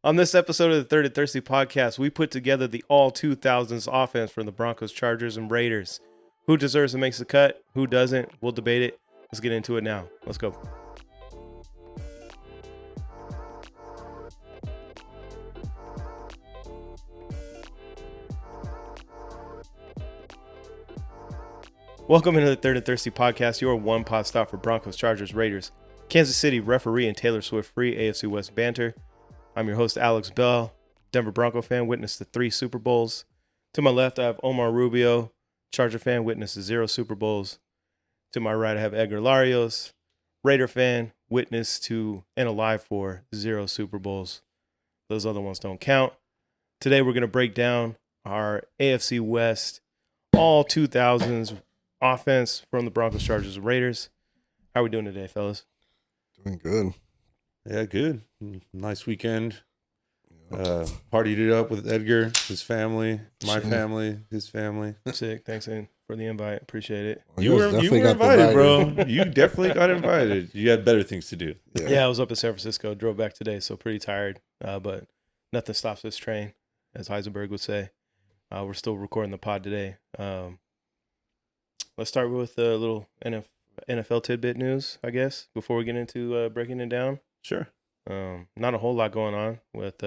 On this episode of the Third and Thirsty podcast, we put together the all 2000s offense from the Broncos, Chargers, and Raiders. Who deserves to make the cut? Who doesn't? We'll debate it. Let's get into it now. Let's go. Welcome into the Third and Thirsty podcast, your one-pot stop for Broncos, Chargers, Raiders, Kansas City referee, and Taylor Swift free AFC West banter. I'm your host, Alex Bell, Denver Bronco fan, witnessed the 3 Super Bowls. To my left, I have Omar Rubio, Charger fan, witnessed the 0 Super Bowls. To my right, I have Edgar Larios, Raider fan, witness to and alive for 0 Super Bowls. Those other ones don't count. Today, we're going to break down our AFC West all 2000s offense from the Broncos, Chargers, and Raiders. How are we doing today, fellas? Doing good. Yeah, good. Nice weekend. Partied it up with Edgar, his family, my family, his family. Sick. Thanks for the invite. Appreciate it. Well, You were invited, bro. You definitely got invited. You had better things to do. Yeah, I was up in San Francisco, drove back today, so pretty tired. But nothing stops this train, as Heisenberg would say. We're still recording the pod today. Let's start with a little NFL tidbit news, I guess, before we get into breaking it down. Sure. Not a whole lot going on with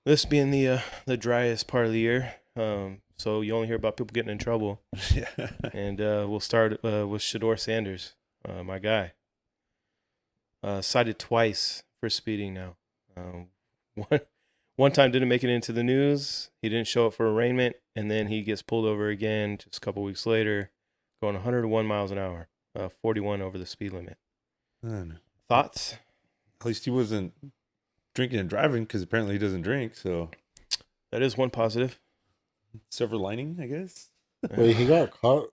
this being the driest part of the year. So you only hear about people getting in trouble. Yeah. And we'll start with Shedeur Sanders, my guy. Cited twice for speeding now. One time didn't make it into the news. He didn't show up for arraignment, and then he gets pulled over again just a couple weeks later, going 101 miles an hour, 41 over the speed limit. Thoughts? At least he wasn't drinking and driving, because apparently he doesn't drink. So That is one positive. silver lining, I guess. Wait, he got caught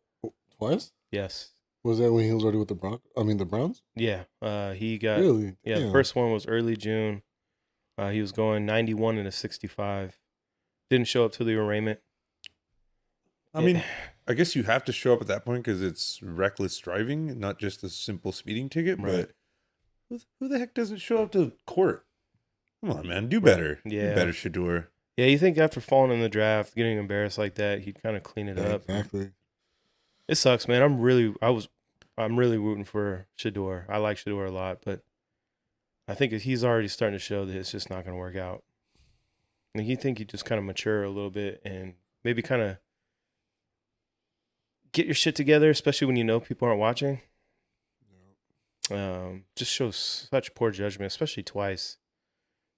twice? Yes. Was that when he was already with the Browns? Yeah. He got. Really? Yeah. Damn. The first one was early June. He was going 91 and a 65. Didn't show up to the arraignment. I mean, I guess you have to show up at that point because it's reckless driving, not just a simple speeding ticket. Right. But who the heck doesn't show up to court? Come on, man. Do better. Yeah. Do better, Shedeur. Yeah, you think after falling in the draft, getting embarrassed like that, he'd kind of clean it Yeah, up. exactly. It sucks, man. I'm really rooting for Shedeur. I like Shedeur a lot, but I think he's already starting to show that it's just not going to work out. I mean, you think you just kind of mature a little bit and maybe kind of get your shit together, especially when you know people aren't watching. Just shows such poor judgment, especially twice.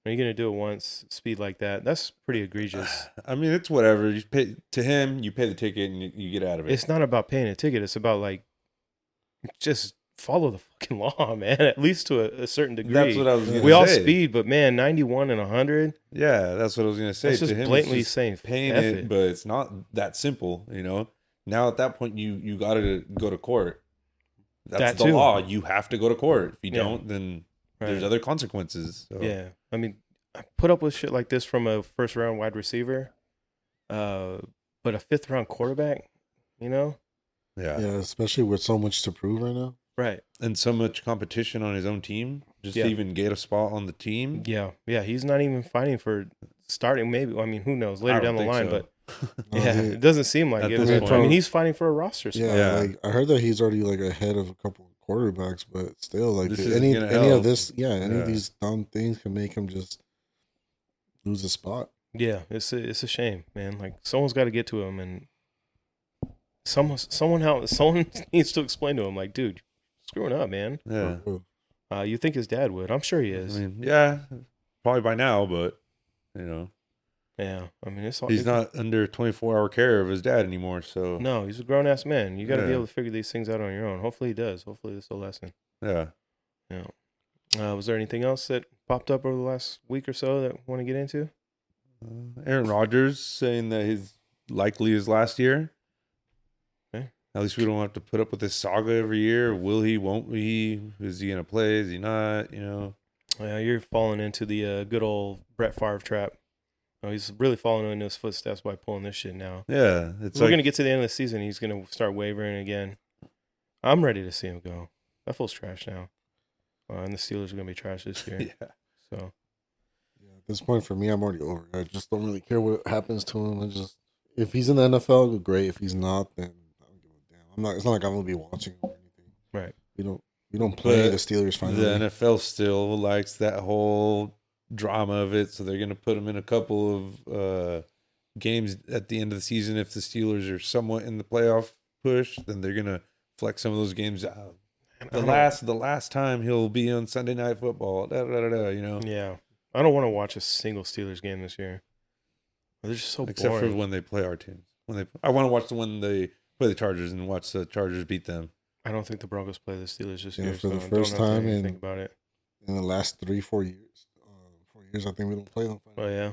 When you're going to do it once, speed like that, that's pretty egregious. I mean, it's whatever. You pay to him, you pay the ticket, and you get out of it. It's not about paying a ticket. It's about, like, just follow the fucking law, man, at least to a certain degree. That's what I was going to say. We all speed, but, man, 91 and 100. Yeah, that's what I was going to say. It's just to him, blatantly it's just saying paying F it, but it's not that simple, you know? Now, at that point, you got to go to court. That's That the too. law. You have to go to court. If you Yeah. don't, then Right. there's other consequences. So. Yeah. I mean, I put up with shit like this from a first-round wide receiver, but a fifth-round quarterback, you know? Yeah. Yeah, especially with so much to prove right now. Right. And so much competition on his own team, just Yeah. to even get a spot on the team. Yeah. Yeah, he's not even fighting for starting, maybe. I mean, who knows? Later I down don't the line, think so. but No, yeah, he- it doesn't seem like At it. this I point. mean, he's fighting for a roster spot. Yeah, Yeah. like I heard that he's already like ahead of a couple of quarterbacks, but still, like This isn't any gonna of help. this, any Yeah. of these dumb things can make him just lose a spot. Yeah, it's a shame, man. Like, someone's got to get to him, and someone needs to explain to him, like, dude, you're screwing up, man. Yeah. You think his dad would? I'm sure he I is. mean, yeah, probably by now, but, you know, Yeah, I mean, it's all. he's not under 24-hour care of his dad anymore. So, No, he's a grown ass man. You got to be Yeah. able to figure these things out on your own. Hopefully, he does. Hopefully, this is a lesson. yeah. Was there anything else that popped up over the last week or so that want to get into? Aaron Rodgers saying that he's likely his last year. Okay. At least we don't have to put up with this saga every year. Will he? Won't he? Is he gonna play? Is he not? You know. Yeah, you're falling into the good old Brett Favre trap. Oh, he's really falling into his footsteps by pulling this shit now. Yeah, it's We're like gonna get to the end of the season. He's gonna start wavering again. I'm ready to see him go. That fool's trash now. And the Steelers are gonna be trash this year. yeah. So this point for me, I'm already over it. I just don't really care what happens to him. If he's in the NFL, great. If he's not, then I don't give a damn. I'm not. It's not like I'm gonna be watching him or anything. Right. We don't play But the Steelers finally. The NFL still likes that whole drama of it, so they're going to put him in a couple of games at the end of the season. If the Steelers are somewhat in the playoff push, then they're going to flex some of those games out. The last time he'll be on Sunday Night Football, you know. Yeah, I don't want to watch a single Steelers game this year. They're just so Except boring. for when they play our teams. I want to watch the one they play the Chargers and watch the Chargers beat them. I don't think the Broncos play the Steelers this Yeah, year. for the so first don't have to time even think about it. in the last 3-4 years. 4 years, I think we don't play them. Oh yeah,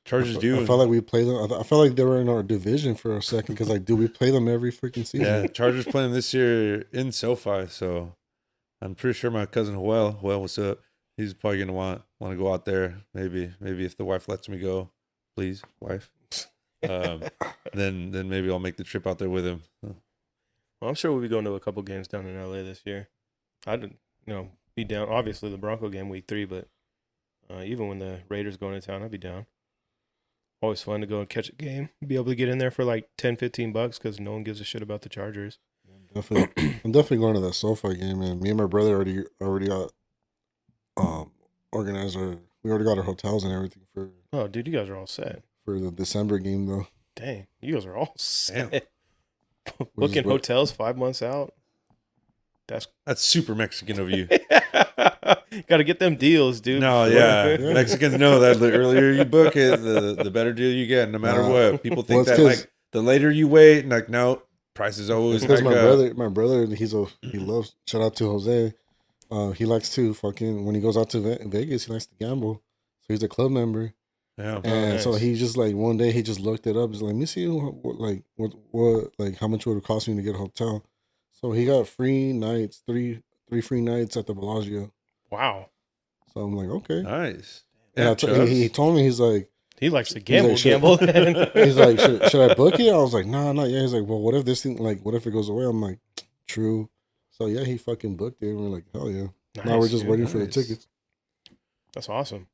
Chargers do. I felt like we played them. I felt like they were in our division for a second because do we play them every freaking season? Yeah, Chargers play them this year in SoFi, so I'm pretty sure my cousin Joel, what's up? He's probably gonna want to go out there. Maybe if the wife lets me go, please, wife. Then maybe I'll make the trip out there with him. well, I'm sure we'll be going to a couple games down in LA this year. I'd be down. Obviously, the Bronco game week 3, but even when the Raiders go into town, I'd be down. Always fun to go and catch a game. Be able to get in there for like $10-15 because no one gives a shit about the Chargers. I'm definitely going to that SoFi game, man. Me and my brother already got organized. We already got our hotels and everything for. Oh, dude, you guys are all set. For the December game, though. Dang, you guys are all set. We're Booking just hotels 5 months out. That's super Mexican of you. Got to get them deals, dude. No, yeah. Mexicans know that the earlier you book it, the better deal you get, no matter what. People think that like the later you wait, like no, price is always because like my brother, he loves. Shout out to Jose. He likes to fucking when he goes out to Vegas, he likes to gamble. So he's a club member. Yeah, and nice. so he just like one day he just looked it up. He's like, let me see what like how much would it cost me to get a hotel. So he got free nights, three free nights at the Bellagio. Wow. So I'm like, okay, nice. And he told me, he's like, he likes to gamble. He's like, should I book it? I was like, nah, not yet. He's like, well, what if this thing, like, what if it goes away? I'm like, true. So yeah, he fucking booked it. And we're like, hell yeah. Nice, now we're just dude, waiting for the tickets. That's awesome.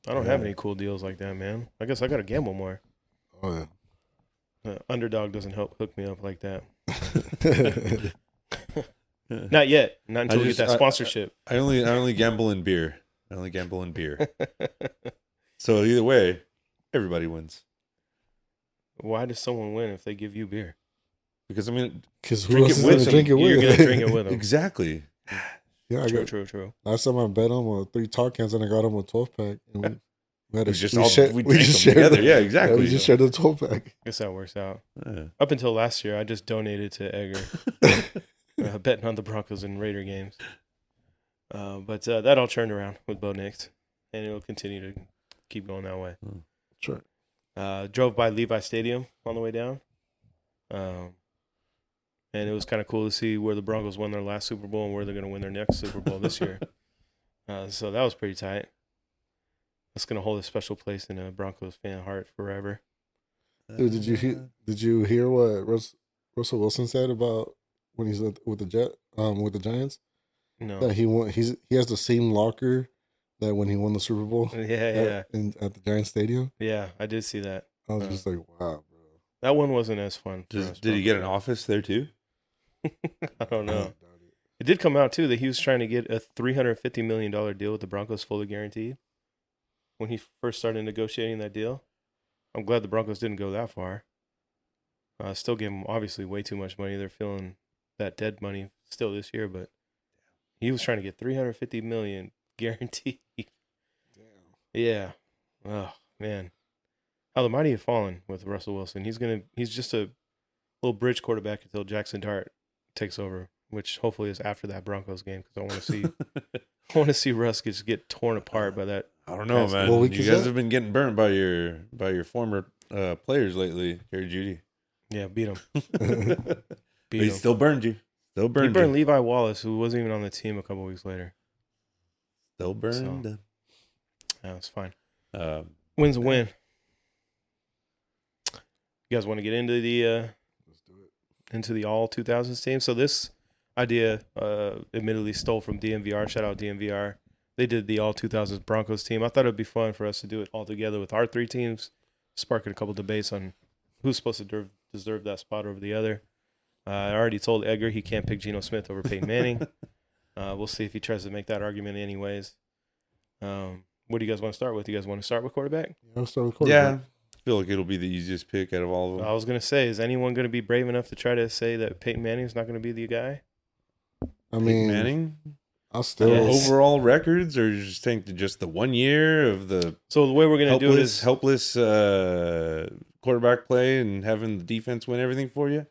I don't have any cool deals like that, man. I guess I got to gamble more. Oh yeah. Underdog doesn't hook me up like that. Not yet. Not until we get that sponsorship. I only gamble in beer. So either way, everybody wins. Why does someone win if they give you beer? Because I mean, drink it with them. You're gonna drink it with them. Exactly. Yeah, True. Last time I bet him 3 tall cans and I got him a 12-pack. And we just shared together. Yeah, exactly. Yeah, we just shared the 12-pack. Guess that works out. Yeah. Up until last year, I just donated to Edgar, betting on the Broncos and Raider games. But that all turned around with Bo Nix, and it'll continue to keep going that way. Sure. Drove by Levi Stadium on the way down. And it was kind of cool to see where the Broncos won their last Super Bowl and where they're going to win their next Super Bowl this year. So that was pretty tight. It's going to hold a special place in a Broncos fan heart forever. Dude, did you hear what Russell Wilson said about when he's with the Giants? No. That he has the same locker that when he won the Super Bowl. Yeah. At the Giants Stadium. Yeah, I did see that. I was just like, wow, bro. That one wasn't as fun. Did he get an office there too? I don't know. It did come out too that he was trying to get a $350 million deal with the Broncos fully guaranteed when he first started negotiating that deal. I'm glad the Broncos didn't go that far. Still gave him obviously way too much money. They're feeling that dead money still this year, but he was trying to get $350 million guaranteed. Damn. Yeah. Oh man, how the mighty have fallen with Russell Wilson. He's just a little bridge quarterback until Jackson Dart takes over, which hopefully is after that Broncos game because I want to see Russ just get torn apart by that. I don't know, man. You guys have been getting burnt by your former players lately, Jerry Jeudy. Yeah, beat him. He still burned you. He burned Levi Wallace, who wasn't even on the team a couple weeks later. Still burned. So, yeah, it's fine. Win's a win. You guys want to get into the all 2000s team? So this idea admittedly stole from DMVR. Shout out DMVR. They did the all 2000s Broncos team. I thought it'd be fun for us to do it all together with our 3 teams, sparking a couple debates on who's supposed to deserve that spot over the other. I already told Edgar he can't pick Geno Smith over Peyton Manning. We'll see if he tries to make that argument anyways. What do you guys want to start with? You guys want to start with quarterback? Yeah, I'll start with quarterback. Yeah, I feel like it'll be the easiest pick out of all of them. I was going to say, is anyone going to be brave enough to try to say that Peyton Manning is not going to be the guy? I mean, Manning? I'll still Yes. Overall records, or you just think just the 1 year of the So the way we're going to do it is helpless quarterback play and having the defense win everything for you?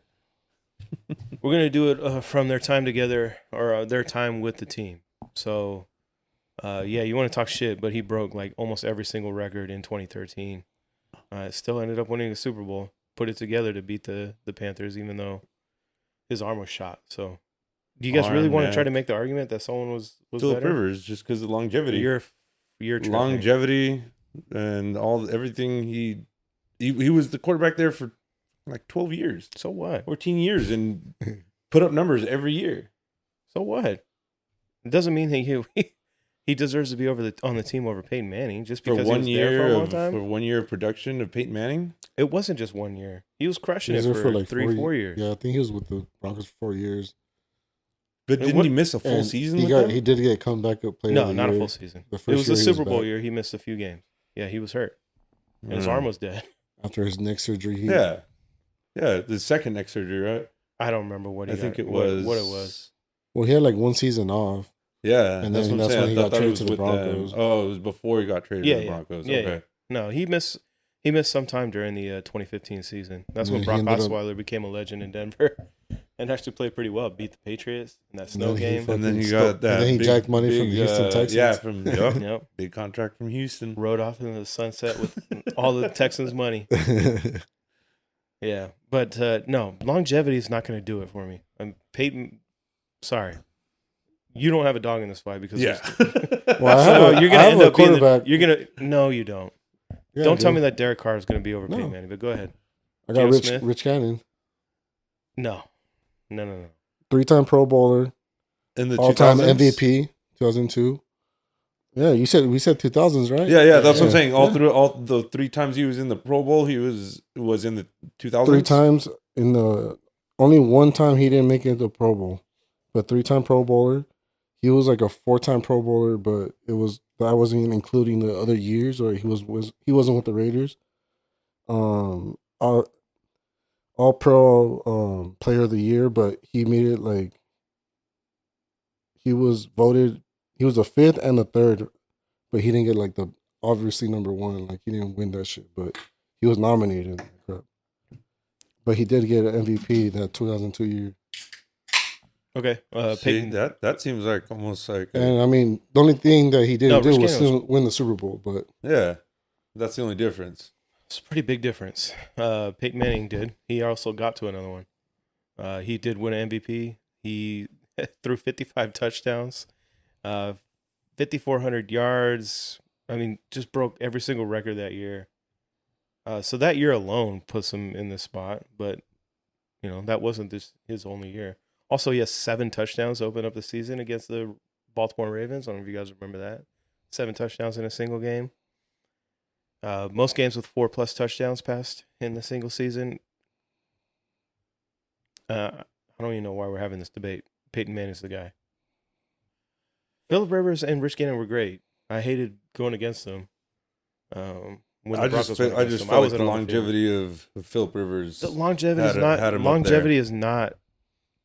we're going to do it from their time together or their time with the team. So, you want to talk shit, but he broke like almost every single record in 2013. Still ended up winning the Super Bowl. Put it together to beat the Panthers, even though his arm was shot. So, do you guys really want to try to make the argument that someone was Phillip better? Rivers, just because of longevity. You're tripping. Longevity and everything. He was the quarterback there for like 12 years, So what? 14 years, and put up numbers every year. So what? It doesn't mean that he deserves to be on the team over Peyton Manning just For because one he was there for a long time. for 1 year of production of Peyton Manning. It wasn't just 1 year. He was crushing He it was there for like 3-4 years. Yeah, I think he was with the Broncos for 4 years. But And didn't what- he miss a full And season? He with got them? he did get comeback up player. No, of the not a year. full season. The It first was the year he Super was Bowl back. year. He missed a few games. Yeah, he was hurt. And his Mm. arm was dead. After his neck surgery. Yeah, the second neck surgery, right? I don't remember what he I think got, it was what it was. Well, he had like 1 season off. Yeah, And that's then what I'm that's saying. when he I got thought it traded was to the with them. Broncos. Oh, it was before he got traded Yeah, to the yeah. Broncos. Yeah, Okay. No, he missed sometime during the 2015 season. That's when Yeah, Brock he ended up- Osweiler became a legend in Denver and actually played pretty well. Beat the Patriots in that snow then he game. fucking And then you stole- got that. and then he big, jacked money big, from the Houston Texans. Yeah, from Yep. big contract from Houston. Rode off into the sunset with all the Texans' money. Yeah, but no, longevity is not going to do it for me. Peyton, sorry, you don't have a dog in this fight because Yeah. Well, I have so a- you're I going to have end a up being quarterback. you're going to no, you don't. Yeah, Don't tell dude. me that Derek Carr is going to be over No. Peyton Manning. But go ahead. I got Geno Smith? Rich Cannon, No. 3-time Pro Bowler, In the all-time 2000s? MVP, 2002. Yeah, we said 2000s, right? Yeah, that's what I'm Yeah. saying. All Yeah. through all the 3 times he was in the Pro Bowl, he was in the 2000s. 3 times in the only 1 time he didn't make it to Pro Bowl, but 3-time Pro Bowler. He was like a 4-time Pro Bowler, but that wasn't including the other years, or he wasn't with the Raiders. All Pro Player of the Year, but he made it like he was voted. He was the 5th and the 3rd, but he didn't get like the obviously number 1. Like he didn't win that shit, but he was nominated. But he did get an MVP that 2002 year. Okay. See, Peyton. that seems like almost like And I mean, the only thing that he didn't No, Rich do was Gannon still win the Super Bowl. But yeah, that's the only difference. It's a pretty big difference. Peyton Manning did. He also got to another one. He did win an MVP. He threw 55 touchdowns, 5,400 yards. I mean, just broke every single record that year. So that year alone puts him in this spot. But, that wasn't his only year. Also, he has 7 touchdowns to open up the season against the Baltimore Ravens. I don't know if you guys remember that. 7 touchdowns in a single game. Most games with 4+ touchdowns passed in the single season. I don't even know why we're having this debate. Peyton Manning's the guy. Phillip Rivers and Rich Gannon were great. I hated going against them. When the I just Broncos went felt against them. like the wasn't on field. longevity of Phillip Rivers. The longevity is had not him up longevity is not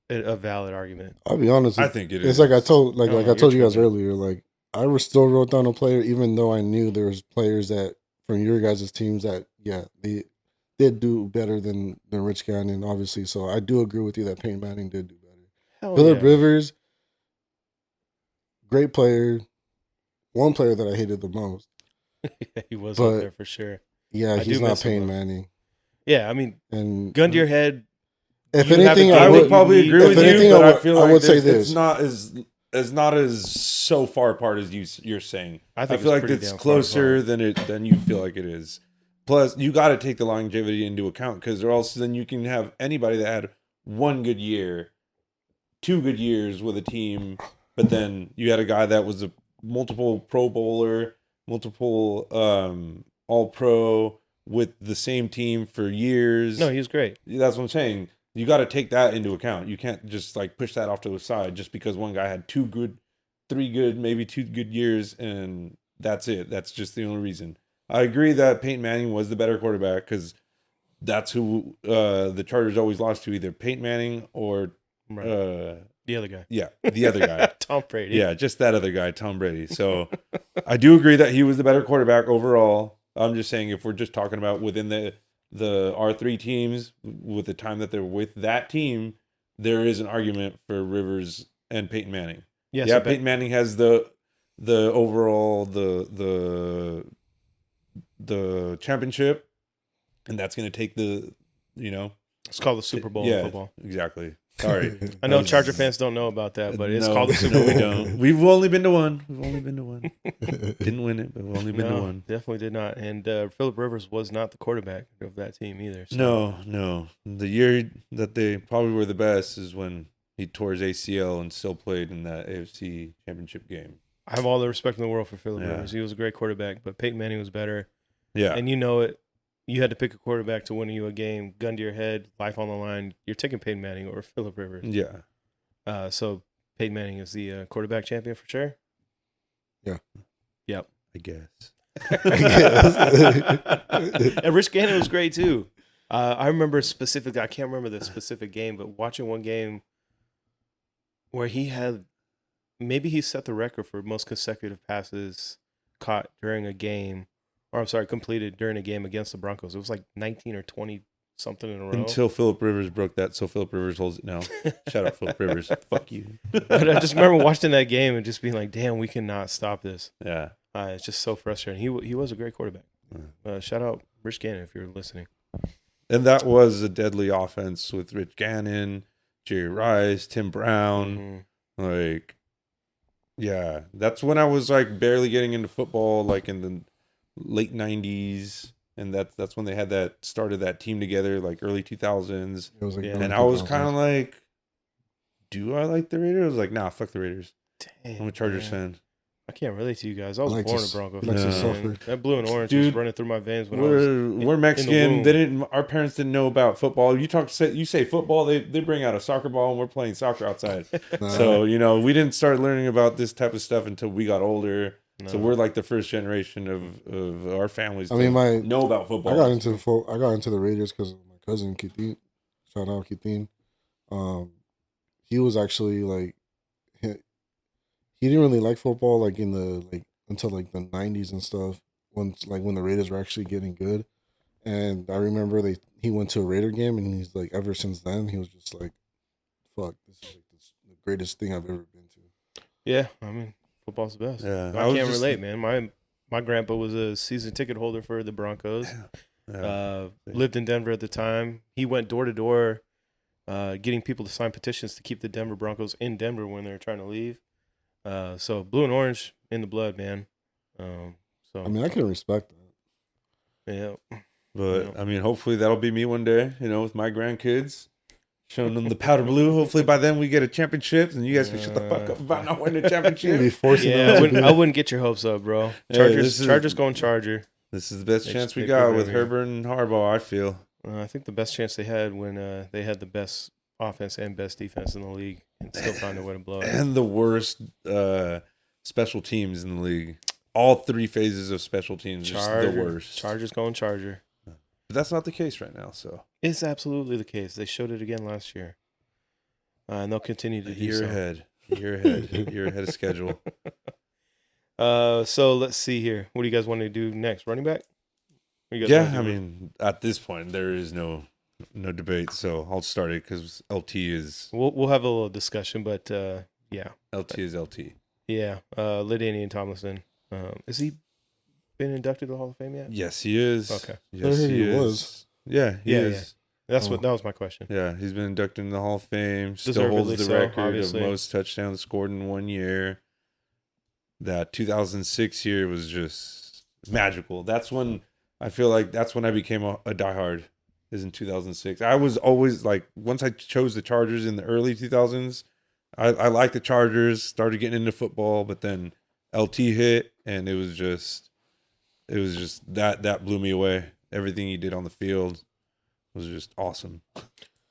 a valid argument. I'll be honest. I think it it's is. like I told No, I you're told you guys tripping. earlier. Like I still wrote down a player, even though I knew there was players that from your guys' teams that they did do better than Rich Gannon, obviously. So I do agree with you that Peyton Manning did do better. Hell Phillip yeah. Rivers, great player. One player that I hated the most. He was But- up there for sure. Yeah, I he's do not miss him, Peyton though. Manning. Yeah, I mean, And gun to your head. if you have anything, a I game I that would you probably need- agree If with anything, you, but I I would- feel I like would say it's this. not as so far apart as you're saying. I I think feel it's like pretty it's damn far closer apart. than you feel like it is. Plus, you got to take the longevity into account because or else then you can have anybody that had 1 good year, 2 good years with a team, but then you had a guy that was multiple Pro Bowler, multiple All Pro with the same team for years. No, he was great. That's what I'm saying. You got to take that into account. You can't just like push that off to the side just because one guy had 3 good, maybe 2 good years, and that's it. That's just the only reason. I agree that Peyton Manning was the better quarterback because that's who the Chargers always lost to, either Peyton Manning or the other guy. Yeah, the other guy. Tom Brady. Yeah, just that other guy, Tom Brady. So I do agree that he was the better quarterback overall. I'm just saying if we're just talking about within the R3 teams, with the time that they're with that team, there is an argument for Rivers and Peyton Manning. Yes, yeah, Peyton Manning has the overall the championship, and that's going to take the, it's called the Super Bowl in football. Exactly. Sorry. I know Charger fans don't know about that, but it's called the Super Bowl. No, we don't. We've only been to one. Didn't win it, but we've only been to one. Definitely did not. And Phillip Rivers was not the quarterback of that team either. So. No. The year that they probably were the best is when he tore his ACL and still played in that AFC Championship game. I have all the respect in the world for Phillip Rivers. He was a great quarterback, but Peyton Manning was better. Yeah. And you know it. You had to pick a quarterback to win you a game, gun to your head, life on the line. You're taking Peyton Manning or Phillip Rivers. Yeah. So Peyton Manning is the quarterback champion for sure? Yeah. Yep. I guess. And Rich Gannon was great too. I remember specifically, I can't remember the specific game, but watching one game where he set the record for most consecutive passes caught during a game. Completed during a game against the Broncos. It was like 19 or 20 something in a row. Until Phillip Rivers broke that, so Phillip Rivers holds it now. Shout out Phillip Rivers. Fuck you. But I just remember watching that game and just being like, damn, we cannot stop this. Yeah. It's just so frustrating. He was a great quarterback. Shout out Rich Gannon if you're listening. And that was a deadly offense with Rich Gannon, Jerry Rice, Tim Brown. Mm-hmm. Yeah. That's when I was barely getting into football, in the late 90s, and that's when they had started that team together, early 2000s. It was and I was kind of do I like the Raiders? I was like, nah, fuck the Raiders. Damn, I'm a Chargers fan. I can't relate to you guys. I was born a Broncos fan. That blue and orange was running through my veins when we're Mexican. Our parents didn't know about football. You say football, they bring out a soccer ball and we're playing soccer outside. So we didn't start learning about this type of stuff until we got older. No. So we're the first generation of our families know about football. I got into the Raiders because of my cousin Keith. Shout out Keith. He was actually he didn't really like football until the 90s and stuff, when the Raiders were actually getting good. And I remember he went to a Raider game, and he's ever since then he was just fuck, this is the greatest thing I've ever been to. Yeah, I mean, football's the best. Yeah, I can't relate, man. My grandpa was a season ticket holder for the Broncos. Lived in Denver at the time. He went door to door, getting people to sign petitions to keep the Denver Broncos in Denver when they were trying to leave. So blue and orange in the blood, man. I mean, I can respect that. Yeah, but I mean, hopefully that'll be me one day. With my grandkids. Showing them the powder blue. Hopefully by then we get a championship, and you guys can shut the fuck up about not winning a championship. I wouldn't get your hopes up, bro. Chargers going Charger. This is the best chance we got with Herbert and Harbaugh, I feel. I think the best chance they had when they had the best offense and best defense in the league, and still found a way to blow it. And the worst special teams in the league. All 3 phases of special teams are the worst. Chargers going Charger. But that's not the case right now, so. It's absolutely the case. They showed it again last year. And they'll continue to do so. Year ahead of schedule. So let's see here. What do you guys want to do next? Running back? I mean, at this point, there is no debate, so I'll start it because LT is... We'll have a little discussion, but yeah. LT is LT. Yeah. LaDainian Tomlinson. Is he been inducted to the Hall of Fame yet? Yes, he is. Okay. Yes, he was. Yeah, he is. Yeah. That was my question. Yeah, he's been inducted in the Hall of Fame. Still holds the record of most touchdowns scored in one year. That 2006 year was just magical. That's when I feel that's when I became a diehard. Is in 2006. I was always once I chose the Chargers in the early 2000s, I liked the Chargers. Started getting into football, but then LT hit, and it was just that blew me away. Everything he did on the field was just awesome.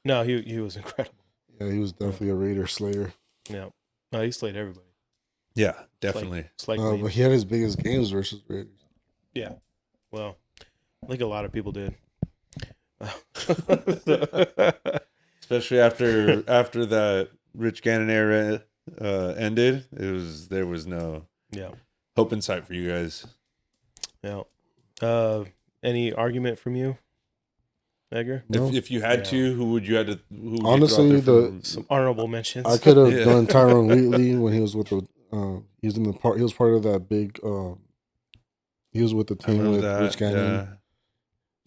No, he was incredible. Yeah, he was definitely a Raider slayer. Yeah, no, he slayed everybody. Yeah, definitely. But he had his biggest games versus Raiders. Yeah, well, I think a lot of people did. Especially after that Rich Gannon era ended, there was no hope in sight for you guys. Yeah. Any argument from you, Edgar? No. If you had to, who would you have to? Who Honestly, would you throw out there Some honorable mentions. I could have done Tyrone Wheatley when he was with the. He was in the part. He was part of that big. He was with the team with Rich Gannon. Yeah.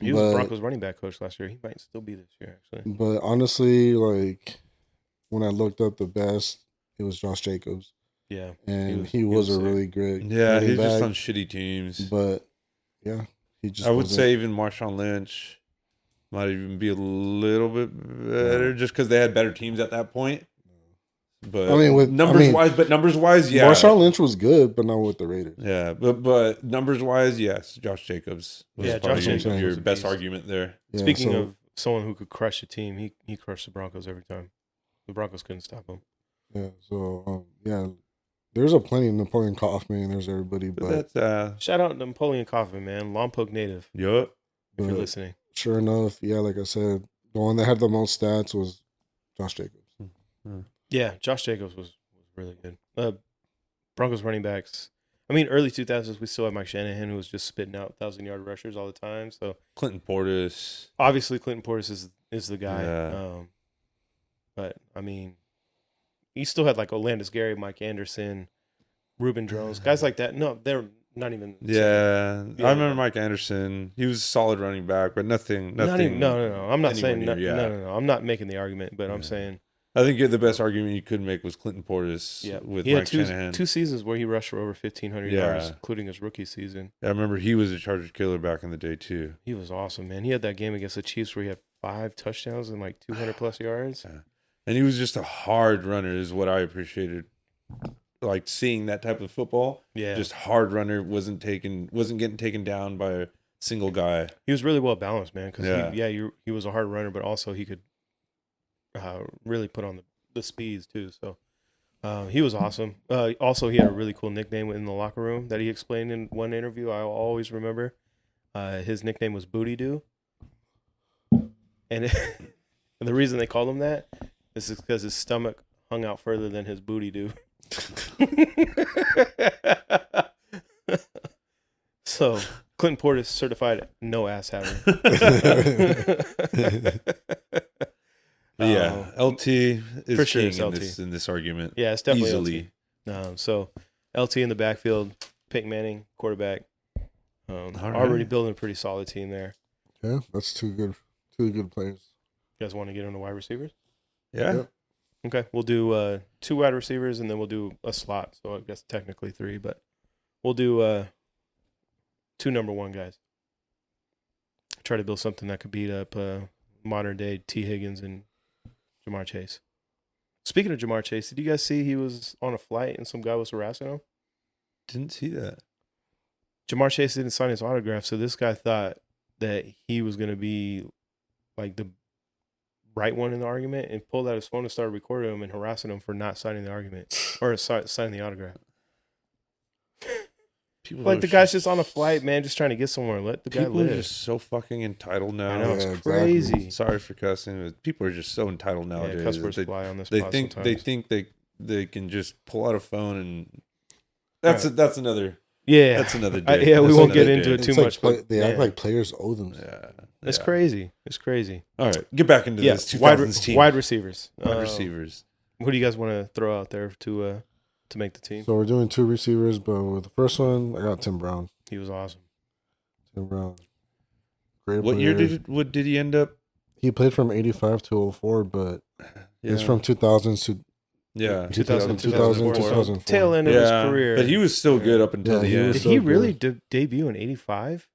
He was the Broncos running back coach last year. He might still be this year, actually. But honestly, like when I looked up the best, it was Josh Jacobs. Yeah, and he was a really great. Yeah, he's just on shitty teams. But yeah, he just. I would say even Marshawn Lynch might even be a little bit better, just because they had better teams at that point. But I mean, numbers wise, yeah. Marshawn Lynch was good, but not with the Raiders. Yeah, but numbers wise, yes, Josh Jacobs was Josh Jacobs your was best argument there. Yeah, Speaking of someone who could crush a team, he crushed the Broncos every time. The Broncos couldn't stop him. Yeah, so there's a plenty of Napoleon Kaufman. There's everybody, but that's shout out to Napoleon Kaufman, man, Lompoc native. Yup, if you're listening. Sure enough, yeah, like I said, the one that had the most stats was Josh Jacobs. Yeah, Josh Jacobs was really good. Broncos running backs. I mean, early 2000s, we still had Mike Shanahan, who was just spitting out 1,000-yard rushers all the time. So Clinton Portis. Obviously, Clinton Portis is the guy. Yeah. But, I mean, he still had like Olandis Gary, Mike Anderson, Reuben Drones, guys like that. No, they're not even. Yeah, I remember Mike Anderson. He was a solid running back, but nothing. No. I'm not saying no. I'm not making the argument, but I'm saying. I think the best argument you could make was Clinton Portis with Mike Shanahan. 2 seasons where he rushed for over 1,500 yards, including his rookie season. Yeah, I remember he was a Chargers killer back in the day, too. He was awesome, man. He had that game against the Chiefs where he had 5 touchdowns and like 200-plus yards. Yeah. And he was just a hard runner is what I appreciated. Like seeing that type of football. Yeah. Just hard runner, wasn't getting taken down by a single guy. He was really well balanced, man, because he was a hard runner, but also he could really put on the speeds too. So he was awesome. Also, he had a really cool nickname in the locker room that he explained in one interview. I'll always remember. His nickname was Booty Doo, and the reason they called him that is because his stomach hung out further than his booty do. So Clinton Portis certified no ass haver. Yeah, LT is for sure king in this argument. Yeah, it's definitely easily. LT. So LT in the backfield, Peyton Manning, quarterback. Already building a pretty solid team there. Yeah, that's two good players. You guys want to get on the wide receivers? Yeah. Yep. Okay, we'll do 2 wide receivers and then we'll do a slot. So I guess technically 3, but we'll do 2 number 1 guys. Try to build something that could beat up modern day T. Higgins and Jamar Chase. Speaking of Jamar Chase, did you guys see he was on a flight and some guy was harassing him? Didn't see that. Jamar Chase didn't sign his autograph, so this guy thought that he was going to be like the right one in the argument and pulled out his phone and started recording him and harassing him for not signing the argument or signing the autograph. The guy's just on a flight, man, just trying to get somewhere. Let the guy live. People are just so fucking entitled now. I know, it's crazy. Exactly. Sorry for cussing, but people are just so entitled nowadays. Yeah, cuss words fly on this they pod think sometimes. they can just pull out a phone and that's another that's another day. We That's won't get another into day. it too much. But they act like players owe them. Yeah, it's crazy. It's crazy. All right, get back into this 2000s team. Wide receivers. Wide receivers. Who do you guys want to throw out there to make the team? So we're doing 2 receivers, but with the first one, I got Tim Brown. He was awesome. Tim Brown. Great What player. year did he end up? He played from 85 to 04, but it's from 2000s to 2000, 2004. Tail end of his career. But he was still good up until the end. Did he really debut in 85?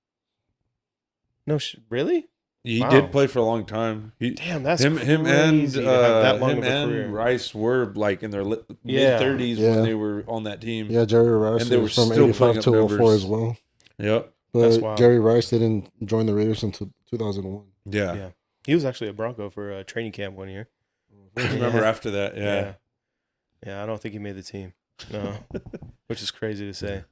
No, really? He Wow. did play for a long time. Damn, that's him crazy to have that long him of a and career. Rice were like in their mid Yeah. 30s Yeah. when they were on that team. Yeah, Jerry Rice And they were was from still putting 85 up to 04 numbers. as well. Yep. That's But wild. Jerry Rice didn't join the Raiders until 2001. Yeah. Yeah. He was actually a Bronco for training camp one year. I remember Yeah. after that. Yeah. Yeah, I don't think he made the team. No, which is crazy to say.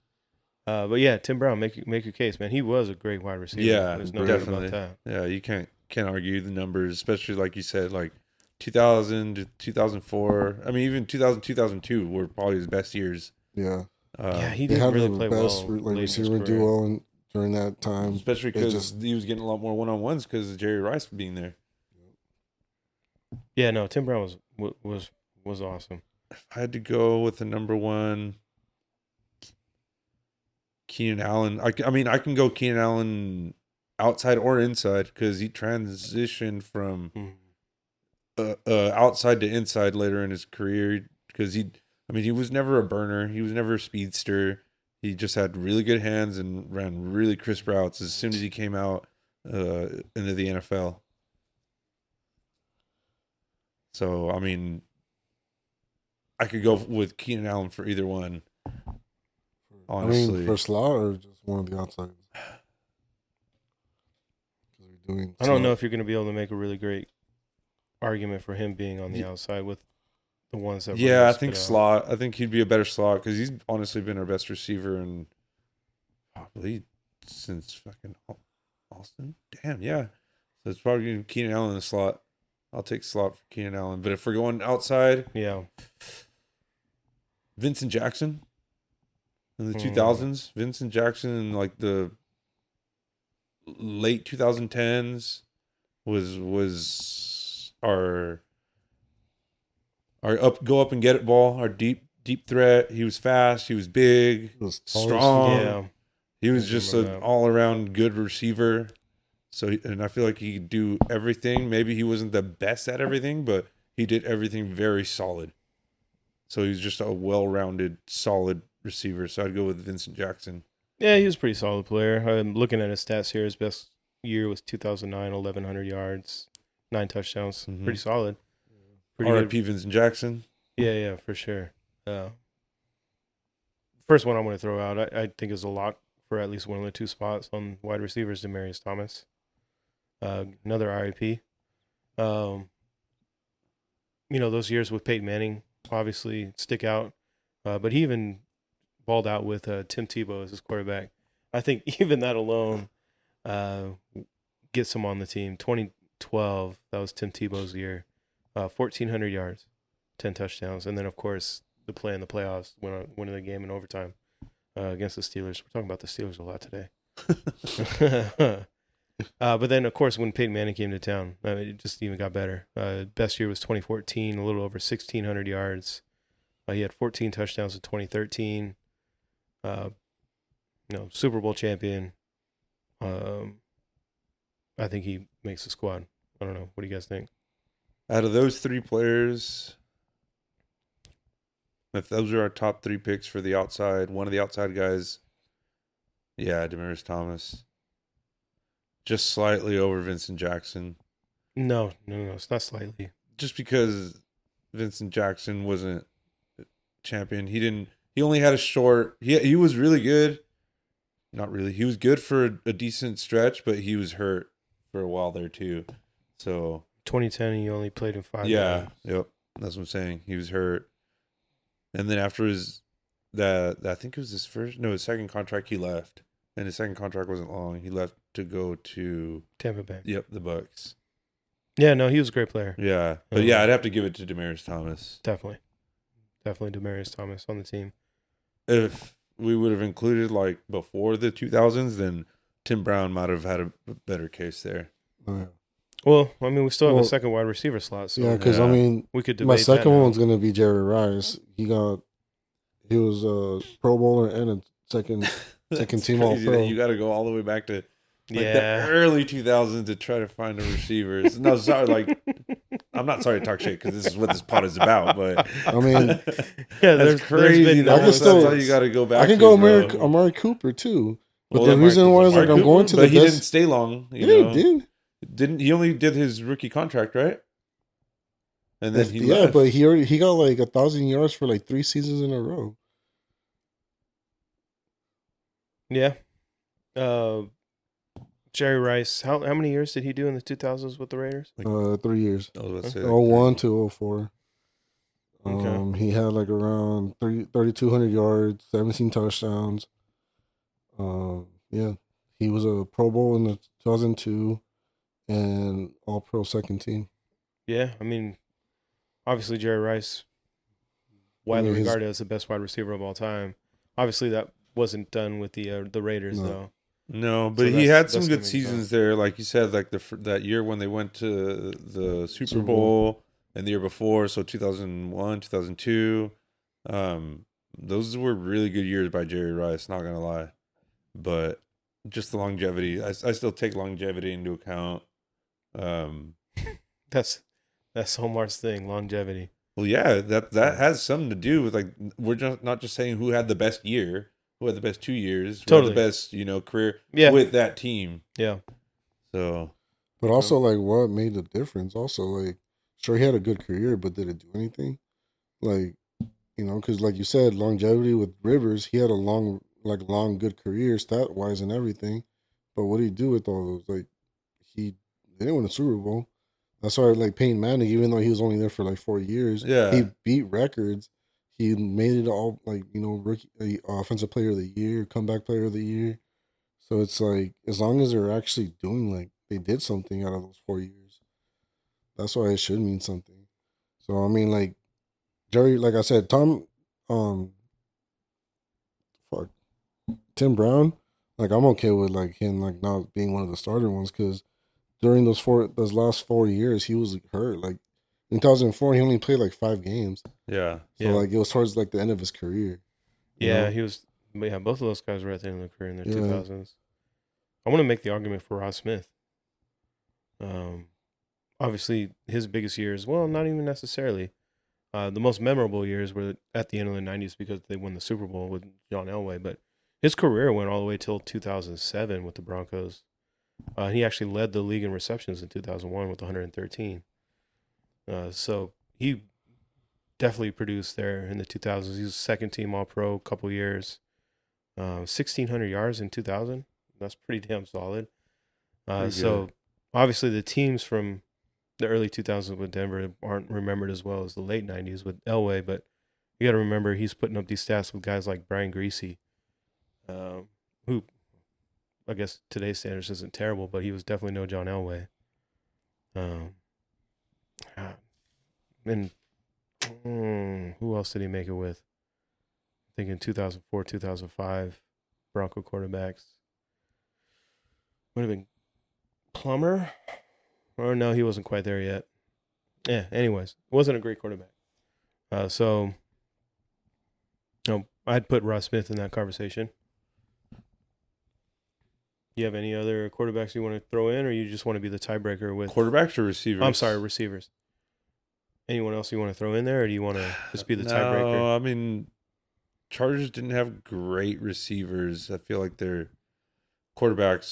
But yeah, Tim Brown, make your case, man. He was a great wide receiver. Yeah, There's no doubt definitely. about that. Yeah, you can't argue the numbers, especially like you said, like 2000 to 2004. I mean, even 2000, 2002 were probably his best years. Yeah. Yeah, he They didn't had really the play best well. like late in his receiver career. duo during that time. Especially It because just- he was getting a lot more one-on-ones because of Jerry Rice being there. Yeah, no, Tim Brown was awesome. If I had to go with the number one, Keenan Allen. I mean, I can go Keenan Allen outside or inside because he transitioned from outside to inside later in his career because he was never a burner. He was never a speedster. He just had really good hands and ran really crisp routes as soon as he came out into the NFL. So, I mean, I could go with Keenan Allen for either one. Honestly. I mean, for slot or just one of the outsides? I don't know if you're going to be able to make a really great argument for him being on the outside with the ones that. Yeah, I think slot. I think he'd be a better slot because he's honestly been our best receiver and probably since fucking Austin. Damn, yeah. So it's probably Keenan Allen in the slot. I'll take slot for Keenan Allen. But if we're going outside, yeah, Vincent Jackson in the 2000s. Vincent Jackson in like the late 2010s was our go up and get it ball, our deep threat. He was fast, he was big, He was strong. Yeah. He was just an all-around good receiver. So, and I feel like he could do everything. Maybe he wasn't the best at everything, but he did everything very solid. So he's just a well-rounded, solid receiver. So I'd go with Vincent Jackson. Yeah, he was a pretty solid player. I'm looking at his stats here. His best year was 2009, 1,100 yards, 9 touchdowns. Mhm. Pretty solid. Pretty R.I.P. Vincent Jackson. Yeah, for sure. First one I'm going to throw out, I think is a lock for at least one of the two spots on wide receivers, Demaryius Thomas. Another RIP. Those years with Peyton Manning obviously stick out, but he even balled out with Tim Tebow as his quarterback. I think even that alone gets him on the team. 2012, that was Tim Tebow's year. 1,400 yards, 10 touchdowns, and then of course the play in the playoffs, winning the game in overtime against the Steelers. We're talking about the Steelers a lot today. But then, of course, when Peyton Manning came to town, it just even got better. Best year was 2014, a little over 1,600 yards. He had 14 touchdowns in 2013. Super Bowl champion. I think he makes the squad. I don't know. What do you guys think? Out of those three players, if those are our top three picks for the outside, one of the outside guys, yeah, Demaryius Thomas. Just slightly over Vincent Jackson. No, it's not slightly. Just because Vincent Jackson wasn't champion. He only had a short, he was really good. Not really. He was good for a decent stretch, but he was hurt for a while there too. So 2010, he only played in 5 yeah, games. yep. That's what I'm saying. He was hurt. And then after I think it was his second contract, he left. And his second contract wasn't long. He left to go to Tampa Bay. Yep, the Bucks. Yeah, no, he was a great player. Yeah. But yeah, I'd have to give it to Demaryius Thomas. Definitely Demaryius Thomas on the team. If we would have included like before the 2000s, then Tim Brown might have had a better case there. Yeah. Well, I mean, we still have a second wide receiver slot. So yeah, because I mean, we could debate my second that now. one's gonna be Jerry Rice. He was a Pro Bowler and a second team All Pro. You got to go all the way back to the Yeah. early 2000s to try to find a receiver. No, sorry, like I'm not sorry to talk shit because this is what this pod is about. But I mean, Yeah, that's crazy. been I can That's still- how you got to go back. I can to, go bro. Amari Cooper too. But Well, the reason why is like Amari I'm going to Cooper, the but he best. didn't stay long. You Yeah, know? he did. didn't he only did his rookie contract, right? And then he left. but he got like 1,000 yards for like 3 seasons in a row. Yeah. Jerry Rice, how many years did he do in the 2000s with the Raiders? 3 years. I was about to say 01 to 04. Okay. He had like around 3,200 yards, 17 touchdowns. Yeah, he was a Pro Bowl in the 2002 and All Pro second team. Yeah, I mean, obviously Jerry Rice, widely regarded as the best wide receiver of all time. Obviously, that wasn't done with the Raiders though. No, but So he had some that's good gonna be seasons there, like you said, like that year when they went to the Super Bowl and the year before, so 2001, 2002. Those were really good years by Jerry Rice, not gonna lie. But just the longevity, I still take longevity into account. That's Omar's thing, longevity. Well, yeah, that has something to do with, like, we're just not just saying who had the best year, who had the best 2 years, who Totally. had the best, career Yeah. with that team. Yeah. So, but also like what made the difference? Also, like, sure, he had a good career, but did it do anything? Like, because like you said, longevity with Rivers, he had a long good career stat wise and everything. But what did he do with all those? Like, they didn't win a Super Bowl. That's why, like, Peyton Manning, even though he was only there for like 4 years, yeah, he beat records. He made it all, like, rookie, offensive player of the year, comeback player of the year. So it's like, as long as they're actually doing, like, they did something out of those 4 years, that's why it should mean something. So I mean, like, Jerry, like I said, Tim Brown, like, I'm okay with like him like not being one of the starter ones, because during those last 4 years he was, like, hurt. Like in 2004, he only played like 5 games. yeah. So like it was towards like the end of his career. Yeah, he was. But yeah, both of those guys were at the end of their career in their Yeah. 2000s. I want to make the argument for Ross Smith. Obviously, his biggest years, well, not even necessarily. The most memorable years were at the end of the 90s because they won the Super Bowl with John Elway. But his career went all the way till 2007 with the Broncos. He actually led the league in receptions in 2001 with 113. So he definitely produced there in the 2000s. He was second team All-Pro a couple years. 1,600 yards in 2000. That's pretty damn solid. So obviously the teams from the early 2000s with Denver aren't remembered as well as the late 90s with Elway, but you got to remember he's putting up these stats with guys like Brian Greasy, who I guess today's standards isn't terrible, but he was definitely no John Elway. And who else did he make it with? I think in 2004, 2005, Bronco quarterbacks. Would have been Plummer? Or no, he wasn't quite there yet. Yeah, anyways, wasn't a great quarterback. So, I'd put Ross Smith in that conversation. You have any other quarterbacks you want to throw in, or you just want to be the tiebreaker with quarterbacks or receivers? I'm sorry, receivers. Anyone else you want to throw in there, or do you want to just be the tiebreaker? No, I mean, Chargers didn't have great receivers. I feel like their quarterback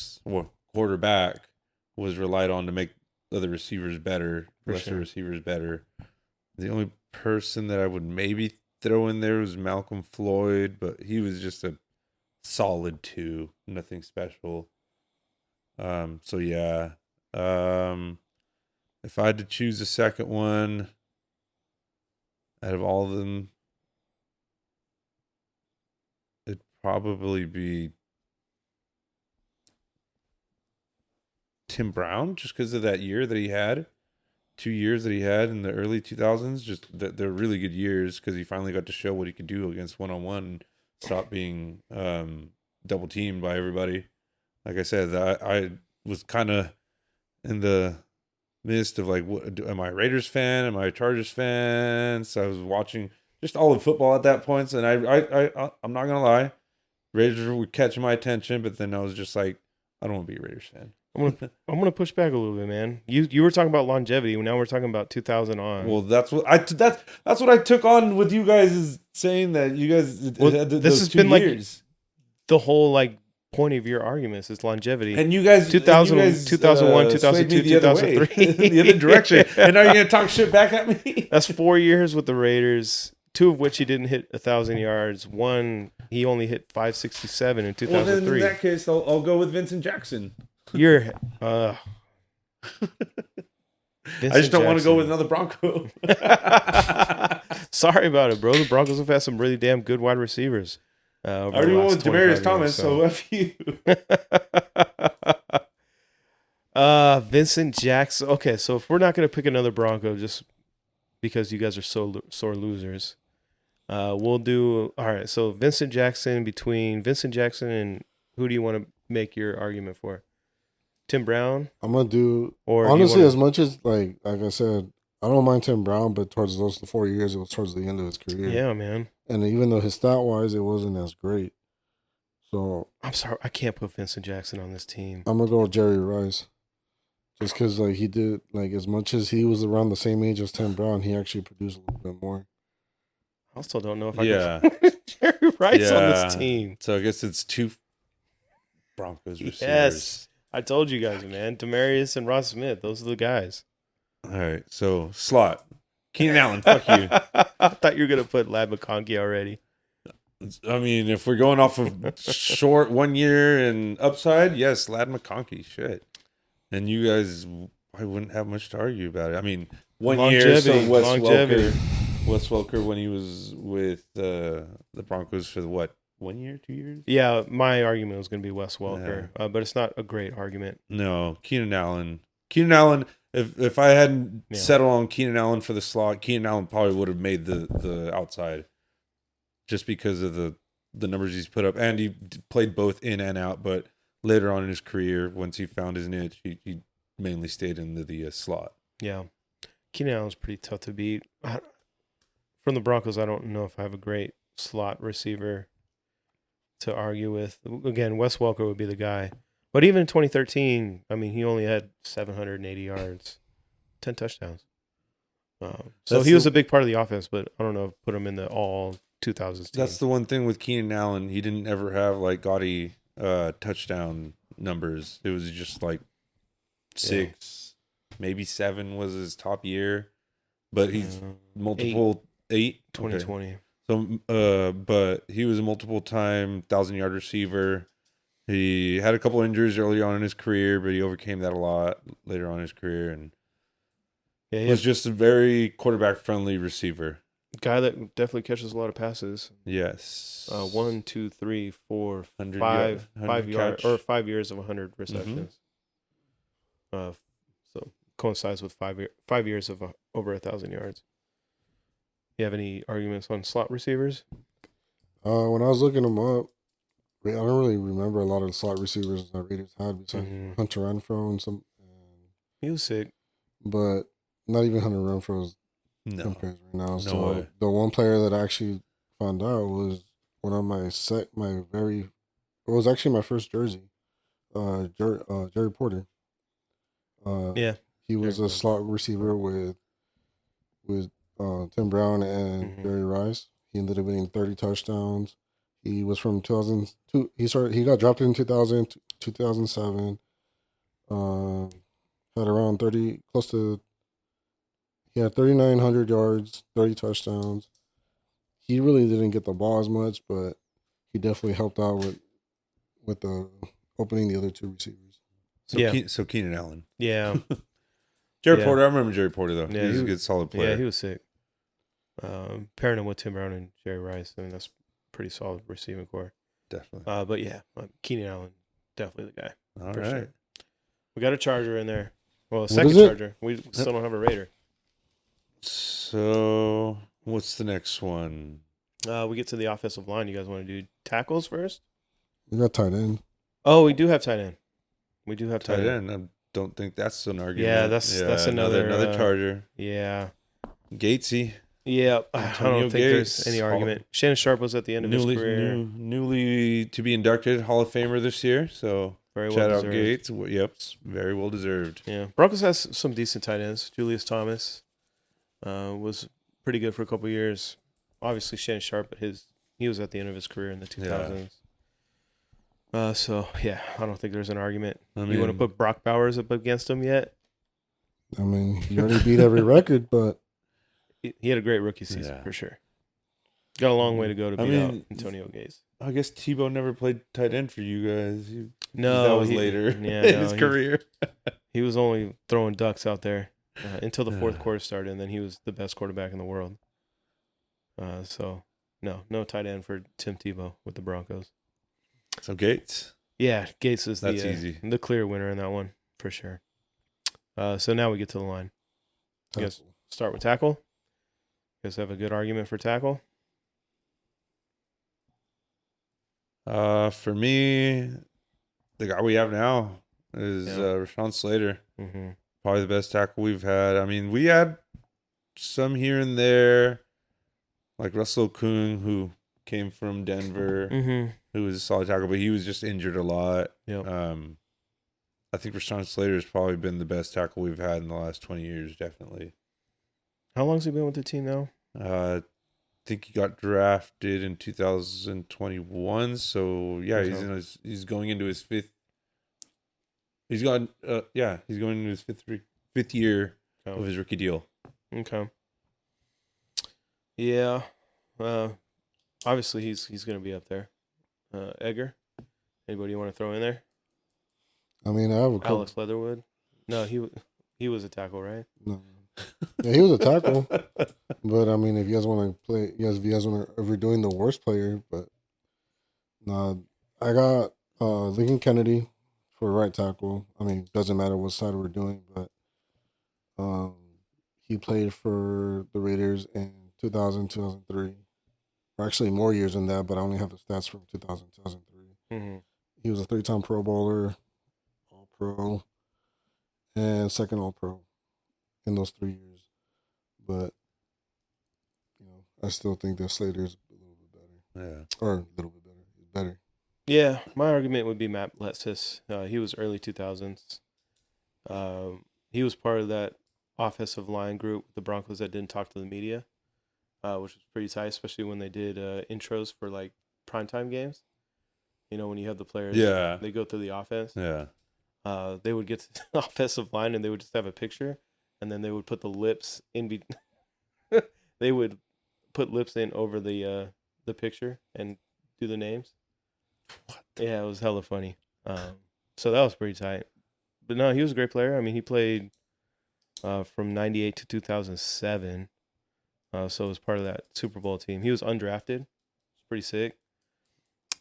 was relied on to make other receivers better, receivers better. The only person that I would maybe throw in there was Malcolm Floyd, but he was just a solid 2, nothing special. So yeah. If I had to choose a second one out of all of them, it'd probably be Tim Brown, just because of that year that he had, 2 years that he had in the early 2000s. Just that they're really good years because he finally got to show what he could do against one-on-one and stop being double teamed by everybody. Like I said, I was kind of in the midst of like, am I a Raiders fan? Am I a Chargers fan? So I was watching just all of football at that point, and I'm not gonna lie, Raiders were catching my attention, but then I was just like, I don't want to be a Raiders fan. I'm gonna push back a little bit, man. You were talking about longevity. Now we're talking about 2000 on. Well, that's what I took on with you guys, is saying that you guys. Well, this has been years. Like the whole like point of your arguments is longevity. And you guys, 2001, 2002, swayed me the other way, 2003. the other direction. And now you're gonna talk shit back at me. That's 4 years with the Raiders, 2 of which he didn't hit 1,000 yards. 1, he only hit 567 in 2003. Well, then in that case, I'll go with Vincent Jackson. You're I just don't want to go with another Bronco. Sorry about it, bro. The Broncos have had some really damn good wide receivers. I already went with Demaryius Thomas, so F you. Vincent Jackson. Okay, so if we're not going to pick another Bronco just because you guys are so sore losers, we'll do... All right, so Vincent Jackson, between Vincent Jackson and who do you want to make your argument for? Tim Brown? I'm gonna do, Or honestly, as much as like I said, I don't mind Tim Brown, but towards the 4 years, it was towards the end of his career. Yeah, man. And even though his stat wise, it wasn't as great. So I'm sorry, I can't put Vincent Jackson on this team. I'm gonna go with Jerry Rice, just because like he did, like as much as he was around the same age as Tim Brown, he actually produced a little bit more. I also don't know if I can put Jerry Rice on this team. So I guess it's 2 Broncos receivers. Yes. I told you guys, man. Demaryius and Ross Smith. Those are the guys. All right. So slot. Keenan Allen. Fuck you. I thought you were going to put Lad McConkey already. I mean, if we're going off of short 1 year and upside, yes, Lad McConkey. Shit. And you guys, I wouldn't have much to argue about it. I mean, 1 year. So Wes Welker when he was with the Broncos for the what? 1 year, 2 years? Yeah, my argument was going to be Wes Welker, but it's not a great argument. No, Keenan Allen. If I hadn't settled on Keenan Allen for the slot, Keenan Allen probably would have made the outside, just because of the numbers he's put up, and he played both in and out. But later on in his career, once he found his niche, he mainly stayed in the slot. Yeah, Keenan Allen's pretty tough to beat. From the Broncos, I don't know if I have a great slot receiver to argue with. Again, Wes Welker would be the guy. But even in 2013, I mean, he only had 780 yards, 10 touchdowns. So he was a big part of the offense, but I don't know, put him in the all 2000s team. That's the one thing with Keenan Allen. He didn't ever have like gaudy touchdown numbers. It was just like 6, maybe 7 was his top year. But he's multiple 8. 2020. Okay. So, but he was a multiple-time 1,000-yard receiver. He had a couple injuries early on in his career, but he overcame that a lot later on in his career, and he was just a very quarterback-friendly receiver. Guy that definitely catches a lot of passes. Yes. 1, 2, 3, 4, 5 years of 100 receptions. So coincides with 5 years of over 1,000 yards. You have any arguments on slot receivers? When I was looking them up, I don't really remember a lot of the slot receivers that Raiders had besides Hunter Renfrow and some. He was sick, but not even Hunter Renfrow is compared right now. So the one player that I actually found out was one of it was actually my first jersey, Jerry Porter. He was a slot receiver with Tim Brown and Jerry Rice. He ended up winning 30 touchdowns. He was from 2002. He got drafted in 2000, 2007. Had around 30, close to. He had 3,900 yards, 30 touchdowns. He really didn't get the ball as much, but he definitely helped out with the opening the other 2 receivers. So Keenan Allen. Yeah. Jerry Porter. I remember Jerry Porter though. Yeah, he was a good, solid player. Yeah, he was sick. Pairing him with Tim Brown and Jerry Rice, I mean, that's pretty solid receiving core. Definitely. But yeah, Keenan Allen, definitely the guy. All right. Sure. We got a Charger in there. Well, a second Charger. We still don't have a Raider. So what's the next one? We get to the offensive line. You guys want to do tackles first? We got tight end. Oh, we do have tight end. We do have tight end. I don't think that's an argument. Yeah, that's another Charger. Yeah. Gatesy. Yeah, I don't think there's any argument. Shannon Sharp was at the end of his career. Newly to be inducted Hall of Famer this year, so shout out Gates. Yep, very well deserved. Yeah, Broncos has some decent tight ends. Julius Thomas was pretty good for a couple of years. Obviously Shannon Sharp, but he was at the end of his career in the 2000s. So yeah, I don't think there's an argument. I You want to mean, put Brock Bowers up against him yet? I mean, he already beat every record, but He had a great rookie season Yeah. for sure. Got a long way to go to I beat out mean, Antonio Gates. I guess Tebow never played tight end for you guys. No, that was later in his career. He was only throwing ducks out there until the fourth quarter started, and then he was the best quarterback in the world. So no tight end for Tim Tebow with the Broncos. So Gates. Yeah, Gates is That's easy. the clear winner in that one for sure. So now we get to the line. You guys start with tackle. You guys have a good argument for tackle? For me, the guy we have now is Rashawn Slater. Mm-hmm. Probably the best tackle we've had. I mean, we had some here and there, like Russell Okung, who came from Denver, who was a solid tackle, but he was just injured a lot. Yep. I think Rashawn Slater has probably been the best tackle we've had in the last 20 years, definitely. How long has he been with the team now? I think he got drafted in 2021. So yeah, he's going into his fifth. He's going into his fifth year of his rookie deal. Okay. Yeah. Obviously he's going to be up there. Edgar, anybody you want to throw in there? I mean, I have a couple. Alex Leatherwood. No, he was a tackle, right? No. Yeah, he was a tackle. But I mean, if you guys want to play, if you guys want to, if we're doing the worst player, but no, I got Lincoln Kennedy for right tackle. I mean, doesn't matter what side we're doing, but he played for the Raiders in 2000, 2003. Or actually more years than that, but I only have the stats from 2000, 2003. Mm-hmm. He was a 3-time Pro Bowler, All-Pro, and second All-Pro in those 3 years. But, I still think that Slater's a little bit better. Yeah. Or a little bit better. Yeah, my argument would be Matt Letzis. He was early 2000s. He was part of that offensive line group with the Broncos that didn't talk to the media, which was pretty tight, especially when they did intros for like primetime games. When you have the players, they go through the offense. Yeah. They would get to the offensive line and they would just have a picture, and then they would put the lips in. They would put lips in over the picture and do the names. What? Yeah, it was hella funny. So that was pretty tight. But no, he was a great player. I mean, he played from 98 to 2007. So it was part of that Super Bowl team. He was undrafted. It's pretty sick.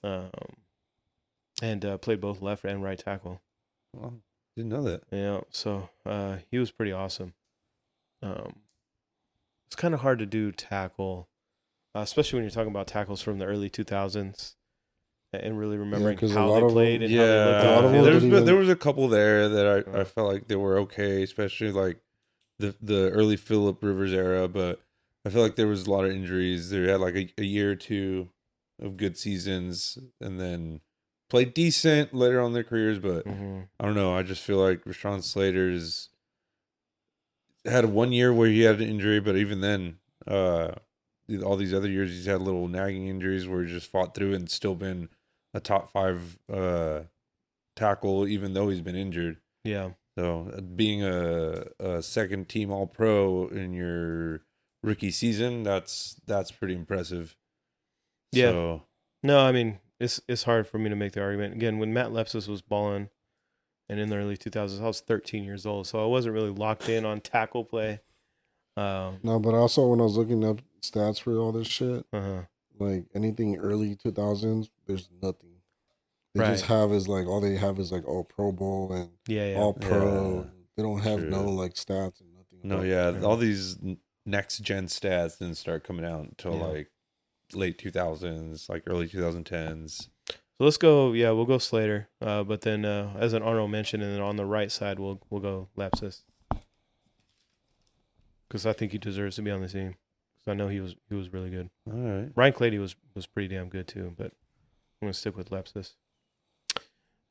And played both left and right tackle. Well, didn't know that. Yeah, so he was pretty awesome. It's kind of hard to do tackle, especially when you're talking about tackles from the early 2000s and really remembering how they played and how they looked. There was a couple there that I felt like they were okay, especially like the early Phillip Rivers era, but I feel like there was a lot of injuries. They had like a year or two of good seasons and then played decent later on in their careers, but I don't know. I just feel like Rashawn Slater's had 1 year where he had an injury, but even then, all these other years he's had little nagging injuries where he just fought through and still been a top 5 tackle, even though he's been injured. Yeah. So being a second team All Pro in your rookie season, that's pretty impressive. Yeah. So, no, I mean it's hard for me to make the argument. Again, when Matt Lepsis was balling, and in the early 2000s, I was 13 years old, so I wasn't really locked in on tackle play. No, but also when I was looking up stats for all this shit, like anything early 2000s, there's nothing. They just have all they have is like all Pro Bowl and all Pro. Yeah. They don't have no like stats and nothing. No, all these next gen stats didn't start coming out until like late 2000s, like early 2010s. So let's go. Yeah, we'll go Slater. But then, as an honorable mention, and then on the right side, we'll go Lapsus, because I think he deserves to be on the team. Because I know he was really good. All right. Ryan Clady was pretty damn good too, but I'm gonna stick with Lapsus.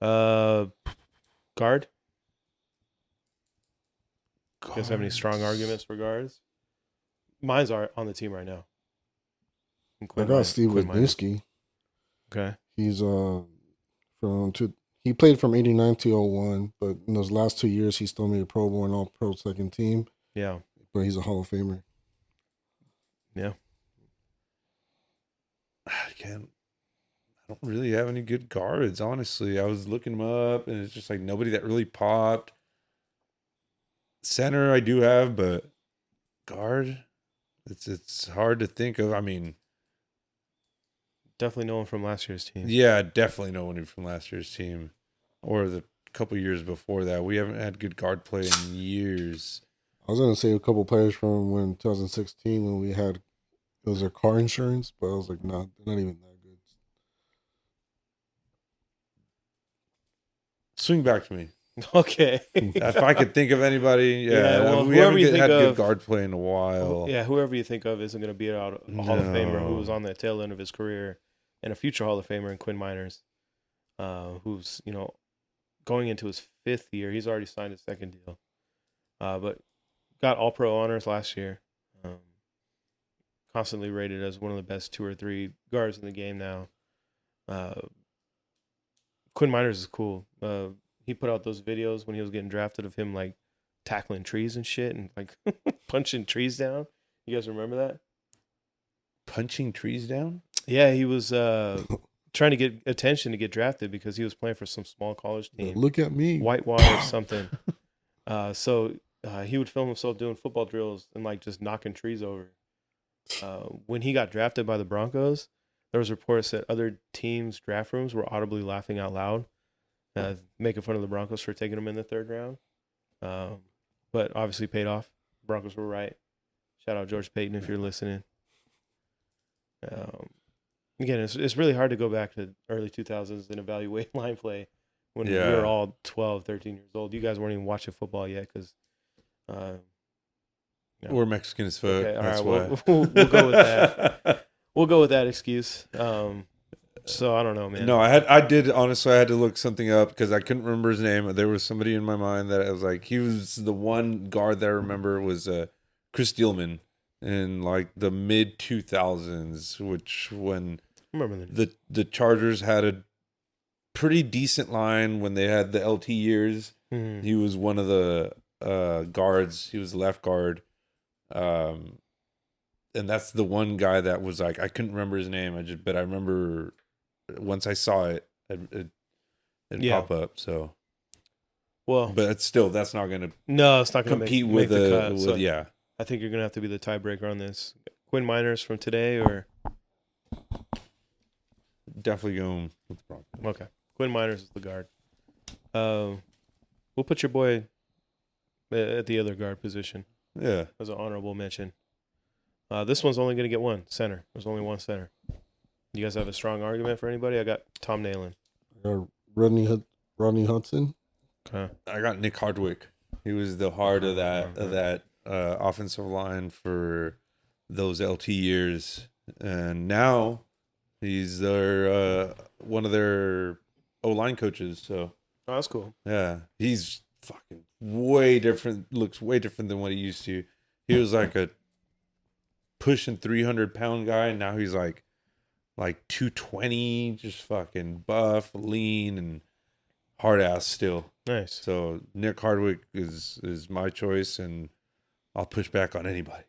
Guard. You guys have any strong arguments for guards? Mine's are on the team right now. I got Steve Wisniewski. Okay. He's He played from 89 to 01, but in those last 2 years, he still made a Pro Bowl and All-Pro second team. Yeah. But he's a Hall of Famer. Yeah. I don't really have any good guards, honestly. I was looking them up, and it's just like nobody that really popped. Center I do have, but guard, it's hard to think of. I mean, Definitely no one from last year's team. yeah, definitely no one from last year's team or the couple years before that. We haven't had good guard play in years. I was gonna say a couple players from when 2016 when we had it was their car insurance, but I was like, nah, they're not even that good. Swing back to me. Okay. If I could think of anybody, well, we whoever haven't you think had of, good guard play in a while. Yeah, whoever you think of isn't going to beat out a Hall of Famer who was No. on the tail end of his career and a future Hall of Famer in Quinn Miners, who's, going into his 5th year. He's already signed his 2nd deal, but got All-Pro honors last year. Constantly rated as one of the best 2 or 3 guards in the game now. Quinn Miners is cool. He put out those videos when he was getting drafted of him like tackling trees and shit and like punching trees down. You guys remember that? Punching trees down? Yeah, he was trying to get attention to get drafted because he was playing for some small college team. Look at me, Whitewater or something. So he would film himself doing football drills and like just knocking trees over. When he got drafted by the Broncos, there was reports that other teams' draft rooms were audibly laughing out loud, making fun of the Broncos for taking him in the 3rd round. But obviously paid off. Broncos were right. Shout out George Payton if you're listening. Again, it's really hard to go back to early 2000s and evaluate line play when we were all 12, 13 years old. You guys weren't even watching football yet because We're Mexican as fuck. Okay, all That's right, why. we'll go with that. We'll go with that excuse. So I don't know, man. No, I did honestly. I had to look something up because I couldn't remember his name. There was somebody in my mind that I was like, he was the one guard that I remember was Chris Steelman in like the mid 2000s, which when I remember the Chargers had a pretty decent line when they had the LT years. Mm-hmm. He was one of the guards. He was left guard. And that's the one guy that was like, I couldn't remember his name. But I remember once I saw it, it'd pop up. So, well, but it's still, that's not going to it's not going to compete make with the the, cut. with, So yeah. I think you're going to have to be the tiebreaker on this. Quinn Miners from today or? Definitely going with the Broncos. Okay. Quinn Miners is the guard. We'll put your boy at the other guard position. Yeah. As an honorable mention. This one's only going to get one center. There's only one center. You guys have a strong argument for anybody? I got Tom Nalen. I got Rodney Hudson. Okay. I got Nick Hardwick. He was the heart of that offensive line for those LT years, and now he's their one of their O-line coaches. So that's cool. Yeah, he's fucking way different. Looks way different than what he used to. He was like a pushing 300-pound guy, and now he's like 220, just fucking buff, lean, and hard ass still. Nice. So Nick Hardwick is my choice, and I'll push back on anybody.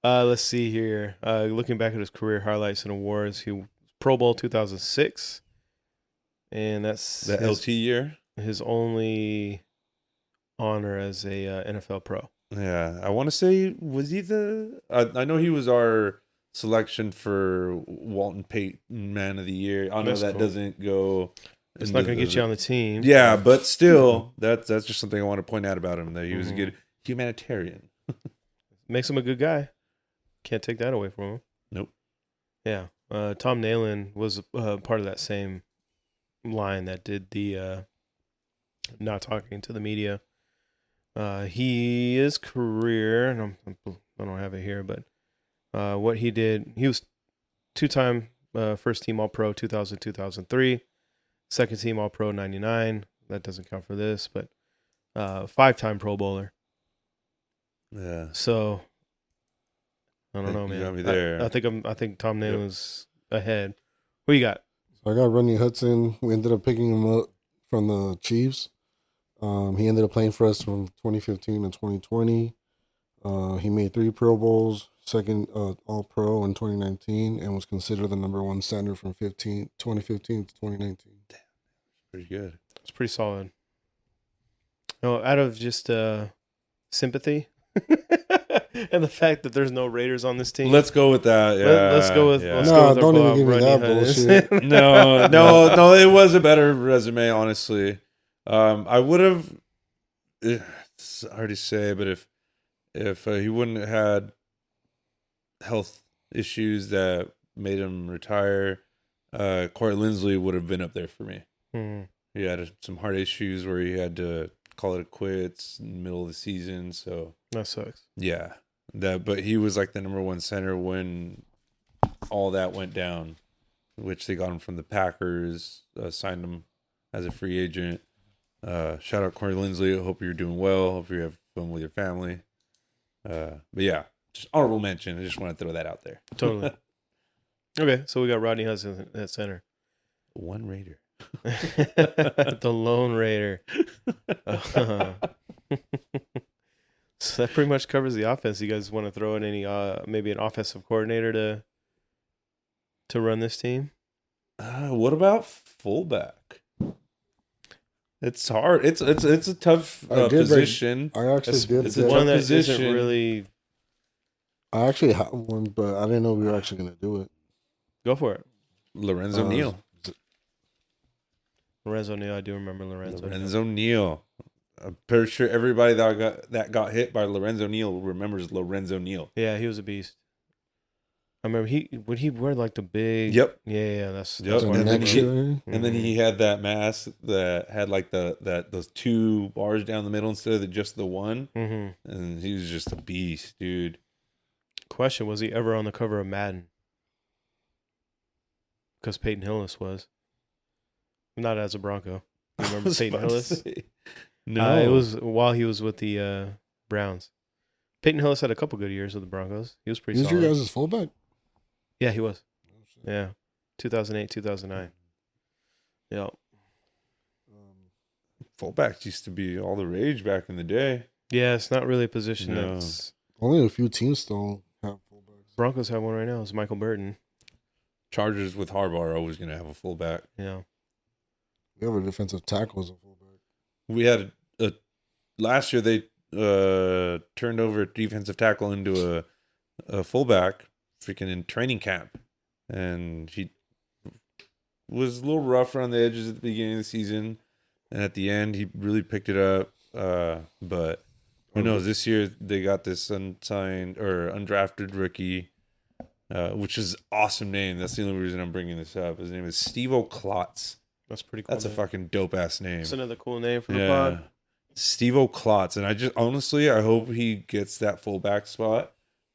Let's see here. Looking back at his career highlights and awards, he Pro Bowl 2006, and that's The LT year. His only honor as a NFL pro. Yeah, I want to say, was he the? I know he was our selection for Walton Payton Man of the Year. I know That's that cool. doesn't go. It's not going to get you on the team. Yeah, but still, that's just something I want to point out about him, that he was a Mhm. good humanitarian. Makes him a good guy. Can't take that away from him. Nope. Yeah. Tom Nalen was part of that same line that did the not talking to the media. His career, and I don't have it here, but what he did, he was 2-time first team All-Pro 2000, 2003, second team All-Pro 99. That doesn't count for this, but 5-time Pro Bowler. Yeah. So I don't know, You man. got me there. I think Tom Nalen's ahead. Who you got? I got Rodney Hudson. We ended up picking him up from the Chiefs. He ended up playing for us from 2015 and 2020. He made 3 Pro Bowls, second All Pro in 2019, and was considered the number 1 center from 2015 to 2019. Pretty good. It's pretty solid. No, out of just sympathy and the fact that there's no Raiders on this team. Let's go with that. Yeah, Let's go with yeah. let's No, go with our don't even Bob give me Rodney that Hudson. bullshit. No. It was a better resume, honestly. I would have. It's hard to say, but if he wouldn't have had health issues that made him retire, Corey Linsley would have been up there for me. Mhm. He had some heart issues where he had to call it quits in the middle of the season. So That sucks. yeah, but he was like the number 1 center when all that went down, which they got him from the Packers, signed him as a free agent. Shout out Corey Linsley. I hope you're doing well. Hope you have fun with your family. But yeah, just honorable mention. I just want to throw that out there. Totally. Okay, so we got Rodney Hudson at center. One Raider. The Lone Raider. So that pretty much covers the offense. You guys want to throw in any maybe an offensive coordinator to run this team? What about fullback? It's hard. It's a tough position. I actually did. It's get- a One tough that position. isn't really. I actually have one, but I didn't know we were actually going to do it. Go for it. Lorenzo Neal. Lorenzo Neal. I do remember Lorenzo. Lorenzo Neal. I'm pretty sure everybody that got hit by Lorenzo Neal remembers Lorenzo Neal. Yeah, he was a beast. I remember would he wear like the big. Yep. Yeah, that's Yep. what I And then remember. And then he had that mask that had like those 2 bars down the middle instead of just the one. Mm-hmm. And he was just a beast, dude. Question: was he ever on the cover of Madden? Because Peyton Hillis was. Not as a Bronco. You remember Peyton Hillis? No. It was while he was with the Browns. Peyton Hillis had a couple good years with the Broncos. He was pretty Is solid. your guys' fullback? Yeah, he was. Yeah. 2008, 2009. Yeah. Fullbacks used to be all the rage back in the day. Yeah, it's not really a position No. that's... Only a few teams still have fullbacks. Broncos have one right now. It's Michael Burton. Chargers with Harbaugh are always going to have a fullback. Yeah. We have a defensive tackle as a fullback. We had last year they turned over a defensive tackle into a fullback freaking in training camp. And he was a little rough around the edges at the beginning of the season. And at the end, he really picked it up. But who knows? This year, they got this unsigned or undrafted rookie, which is an awesome name. That's the only reason I'm bringing this up. His name is Steve-O Klotz. That's pretty cool. That's a fucking dope-ass name. That's another cool name for the pod. Steve-O Klotz. And I hope he gets that fullback spot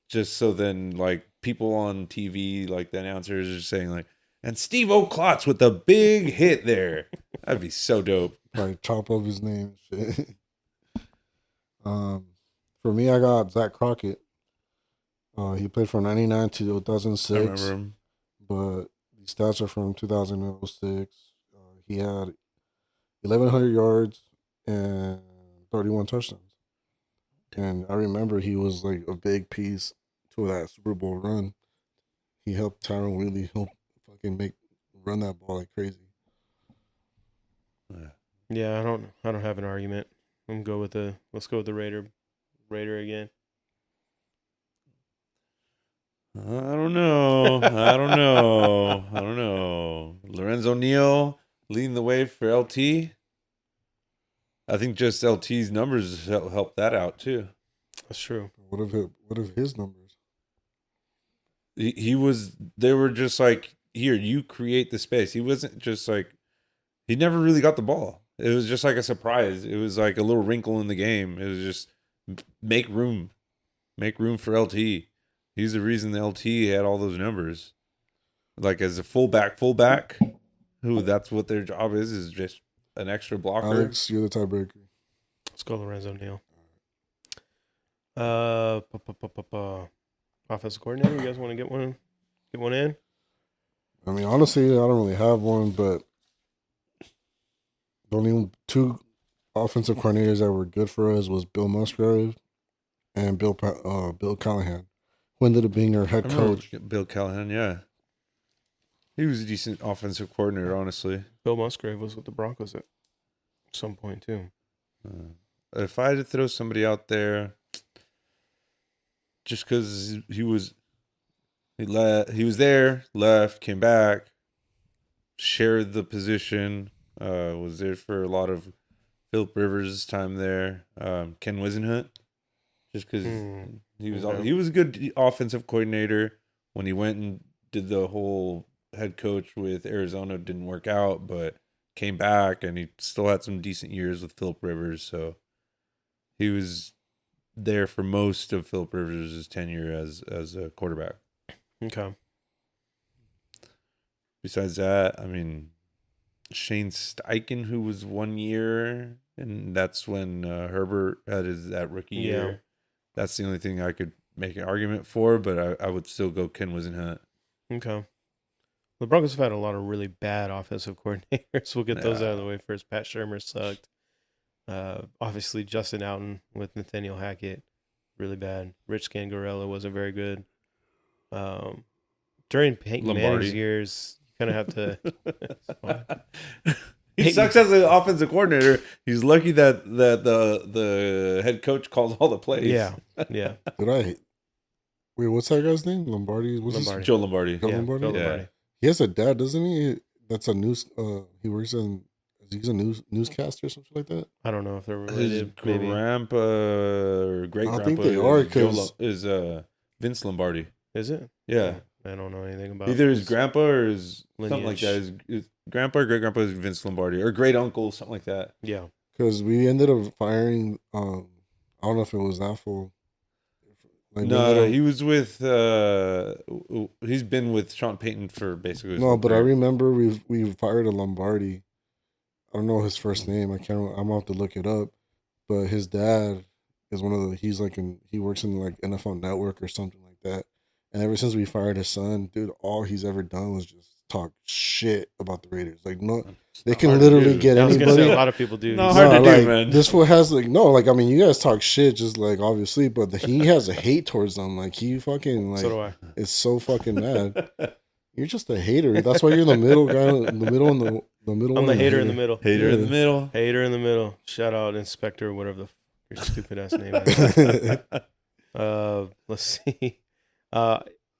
just so then, like, people on TV, like the announcers are saying, like, and Steve-O Klotz with the big hit there. That'd be so dope. Like, chop up his name and shit. For me, I got Zach Crockett. He played from 99 to 2006. I remember him. But the stats are from 2006. He had 1,100 yards and 31 touchdowns. And I remember he was like a big piece to that Super Bowl run. He helped Tyron Wheatley fucking run that ball like crazy. Yeah, I don't have an argument. Let's go with the Raider again. I don't know. Lorenzo Neal leading the way for LT. I think just LT's numbers help that out too. That's true. What if his numbers? They were just like, here, you create the space. He wasn't just like, he never really got the ball. It was just like a surprise. It was like a little wrinkle in the game. It was just make room for LT. He's the reason the LT had all those numbers. Like as a fullback, who that's what their job is just an extra blocker. Alex, you're the tiebreaker. Let's go Lorenzo Neal. Offensive coordinator. You guys want to get one in? I mean, honestly, I don't really have one, but the only two offensive coordinators that were good for us was Bill Musgrave and Bill Callahan, who ended up being our I head remember coach. Bill Callahan. Yeah, he was a decent offensive coordinator, honestly. Bill Musgrave was with the Broncos at some point too. If I had to throw somebody out there, just because he was there, left, came back, shared the position, was there for a lot of Philip Rivers' time there. Ken Wisenhunt, just because he was a good offensive coordinator. When he went and did the whole head coach with Arizona, didn't work out, but came back and he still had some decent years with Philip Rivers. So he was there for most of Philip Rivers' tenure as a quarterback. Okay. Besides that, I mean, Shane Steichen, who was 1 year, and that's when Herbert had that rookie year. That's the only thing I could make an argument for, but I would still go Ken Wisenhunt. Okay. The Broncos have had a lot of really bad offensive coordinators. We'll get those out of the way first. Pat Shurmur sucked. Obviously, Justin Alton with Nathaniel Hackett, really bad. Rich Scangarella wasn't very good. During Peyton Manning's years, you kind of have to. He sucks as an offensive coordinator. He's lucky that the head coach calls all the plays. Yeah. Wait, what's that guy's name? Lombardi? Joe Lombardi. Joe Lombardi? Joe Lombardi. He has a dad, doesn't he? That's a news. He works in. He's a newscaster or something like that. I don't know if they're related. His grandpa or great grandpa. I think they are is Vince Lombardi. Is it? Yeah. I don't know anything about either his grandpa or his lineage. Something like that. His grandpa or great grandpa is Vince Lombardi or great uncle, something like that. Yeah. Because we ended up firing. I don't know if it was that full. No, he was with. He's been with Sean Payton for basically. No, but I remember we fired a Lombardi. I don't know his first name. I'm gonna have to look it up. But his dad is one of the. He works in like NFL Network or something like that. And ever since we fired his son, dude, all he's ever done was just talk shit about the Raiders. Like, no, they can literally get anybody. I was gonna say, a lot of people do. No, hard to do, man. This fool has I mean, you guys talk shit, just like obviously, but he has a hate towards them. Like he fucking like. So do I. Is so fucking mad. You're just a hater. That's why you're the middle guy, in the middle. I'm the hater in the middle. Hater in the middle. Hater in the middle. Shout out Inspector, whatever your stupid ass name is. Let's see.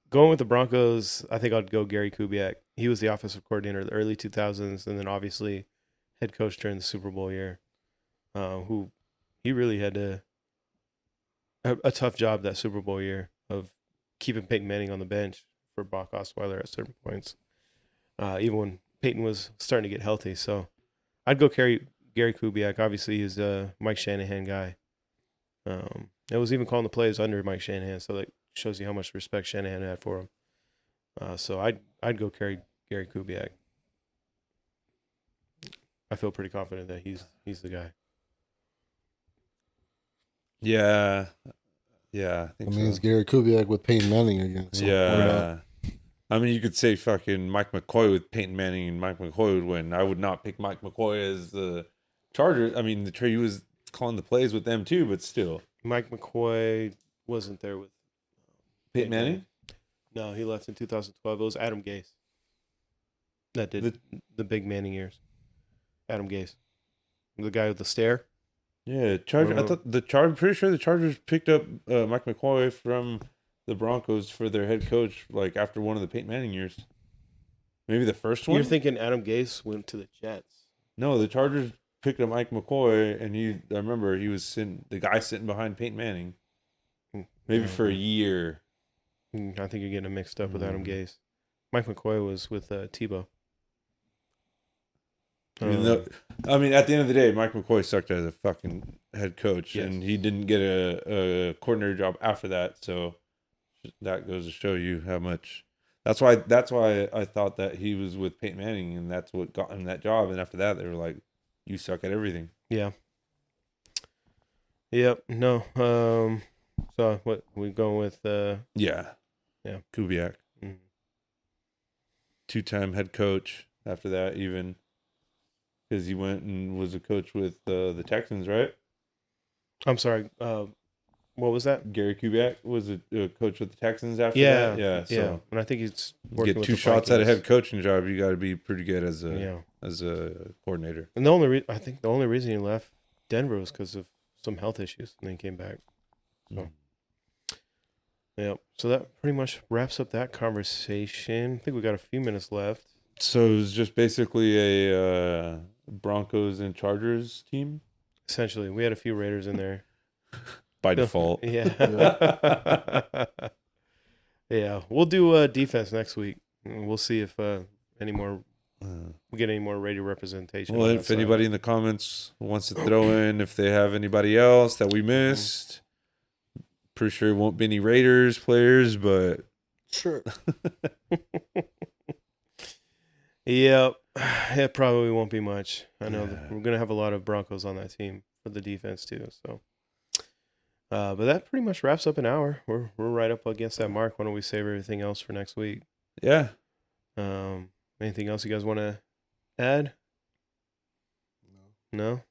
Going with the Broncos, I think I'd go Gary Kubiak. He was the offensive coordinator of the early 2000s, and then obviously head coach during the Super Bowl year. Who he really had a tough job that Super Bowl year of keeping Peyton Manning on the bench for Brock Osweiler at certain points, even when Peyton was starting to get healthy. So I'd go Gary Kubiak. Obviously, he's a Mike Shanahan guy. It was even calling the plays under Mike Shanahan, so that shows you how much respect Shanahan had for him. So I'd go Gary Kubiak. I feel pretty confident that he's the guy. Yeah. I think it's Gary Kubiak with Peyton Manning again. So yeah. I mean, you could say fucking Mike McCoy with Peyton Manning and Mike McCoy would win. I would not pick Mike McCoy as the Chargers. I mean, he was calling the plays with them too, but still. Mike McCoy wasn't there with Peyton Manning? No, he left in 2012. It was Adam Gase that did the big Manning years. Adam Gase. The guy with the stare. Yeah, I thought pretty sure the Chargers picked up Mike McCoy from the Broncos for their head coach, like after one of the Peyton Manning years. Maybe the first one. You're thinking Adam Gase went to the Jets. No, the Chargers picked up Mike McCoy, and I remember he was the guy sitting behind Peyton Manning, maybe for a year. I think you're getting it mixed up with Adam Gase. Mike McCoy was with Tebow. I mean, at the end of the day, Mike McCoy sucked as a fucking head coach, and he didn't get a coordinator job after that. So that goes to show you how much. That's why I thought that he was with Peyton Manning, and that's what got him that job. And after that, they were like, "You suck at everything." Yeah. Yep. No. So what we going with? Yeah. Kubiak. Mm-hmm. 2-time head coach after that, even because he went and was a coach with the Texans, right? I'm sorry. What was that? Gary Kubiak was a coach with the Texans after Yeah, that. Yeah, so and I think he's you working get with 2 the shots at a Vikings. head coaching job. You got to be pretty good as a Yeah. coordinator. And I think the only reason he left Denver was because of some health issues, and then he came back. So, yeah. So that pretty much wraps up that conversation. I think we got a few minutes left. So it was just basically a Broncos and Chargers team Essentially, we had a few Raiders in there. by default. Yeah. Yeah. We'll do defense next week. And we'll see if we get any more Raider representation. Well, if anybody in the comments wants to throw in if they have anybody else that we missed, pretty sure it won't be any Raiders players, but Sure. Yeah, it probably won't be much. I know Yeah. we're gonna have a lot of Broncos on that team for the defense too. So, but that pretty much wraps up an hour. We're right up against that mark. Why don't we save everything else for next week? yeah. Anything else you guys want to add? No.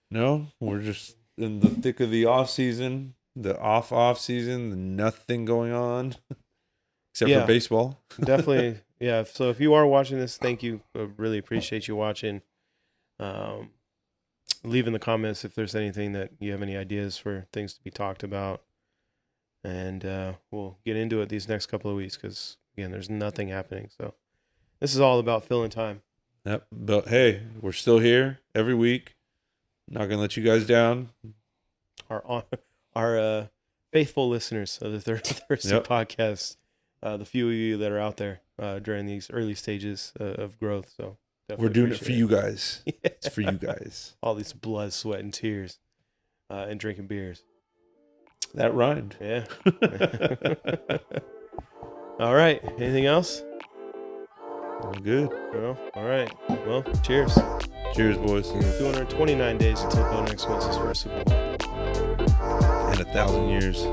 No, we're just in the thick of the off season, the off season, nothing going on except Yeah. for baseball. Definitely. Yeah. So if you are watching this, thank you. I really appreciate you watching. Leave in the comments if there's anything that you have any ideas for things to be talked about. And we'll get into it these next couple of weeks because, again, there's nothing happening. So this is all about filling time. Yep. But hey, we're still here every week. Not gonna let you guys down. Our faithful listeners of the Third Thursday podcast, the few of you that are out there during these early stages of growth. So We're doing it for you guys. Yeah. It's for you guys. All these blood, sweat, and tears, and drinking beers. That rhymed. Yeah. All right. Anything else? I'm good. No. All right. Well, cheers. Cheers, boys. 229 days until Bo Nix wins his first Super Bowl. And 1,000 years.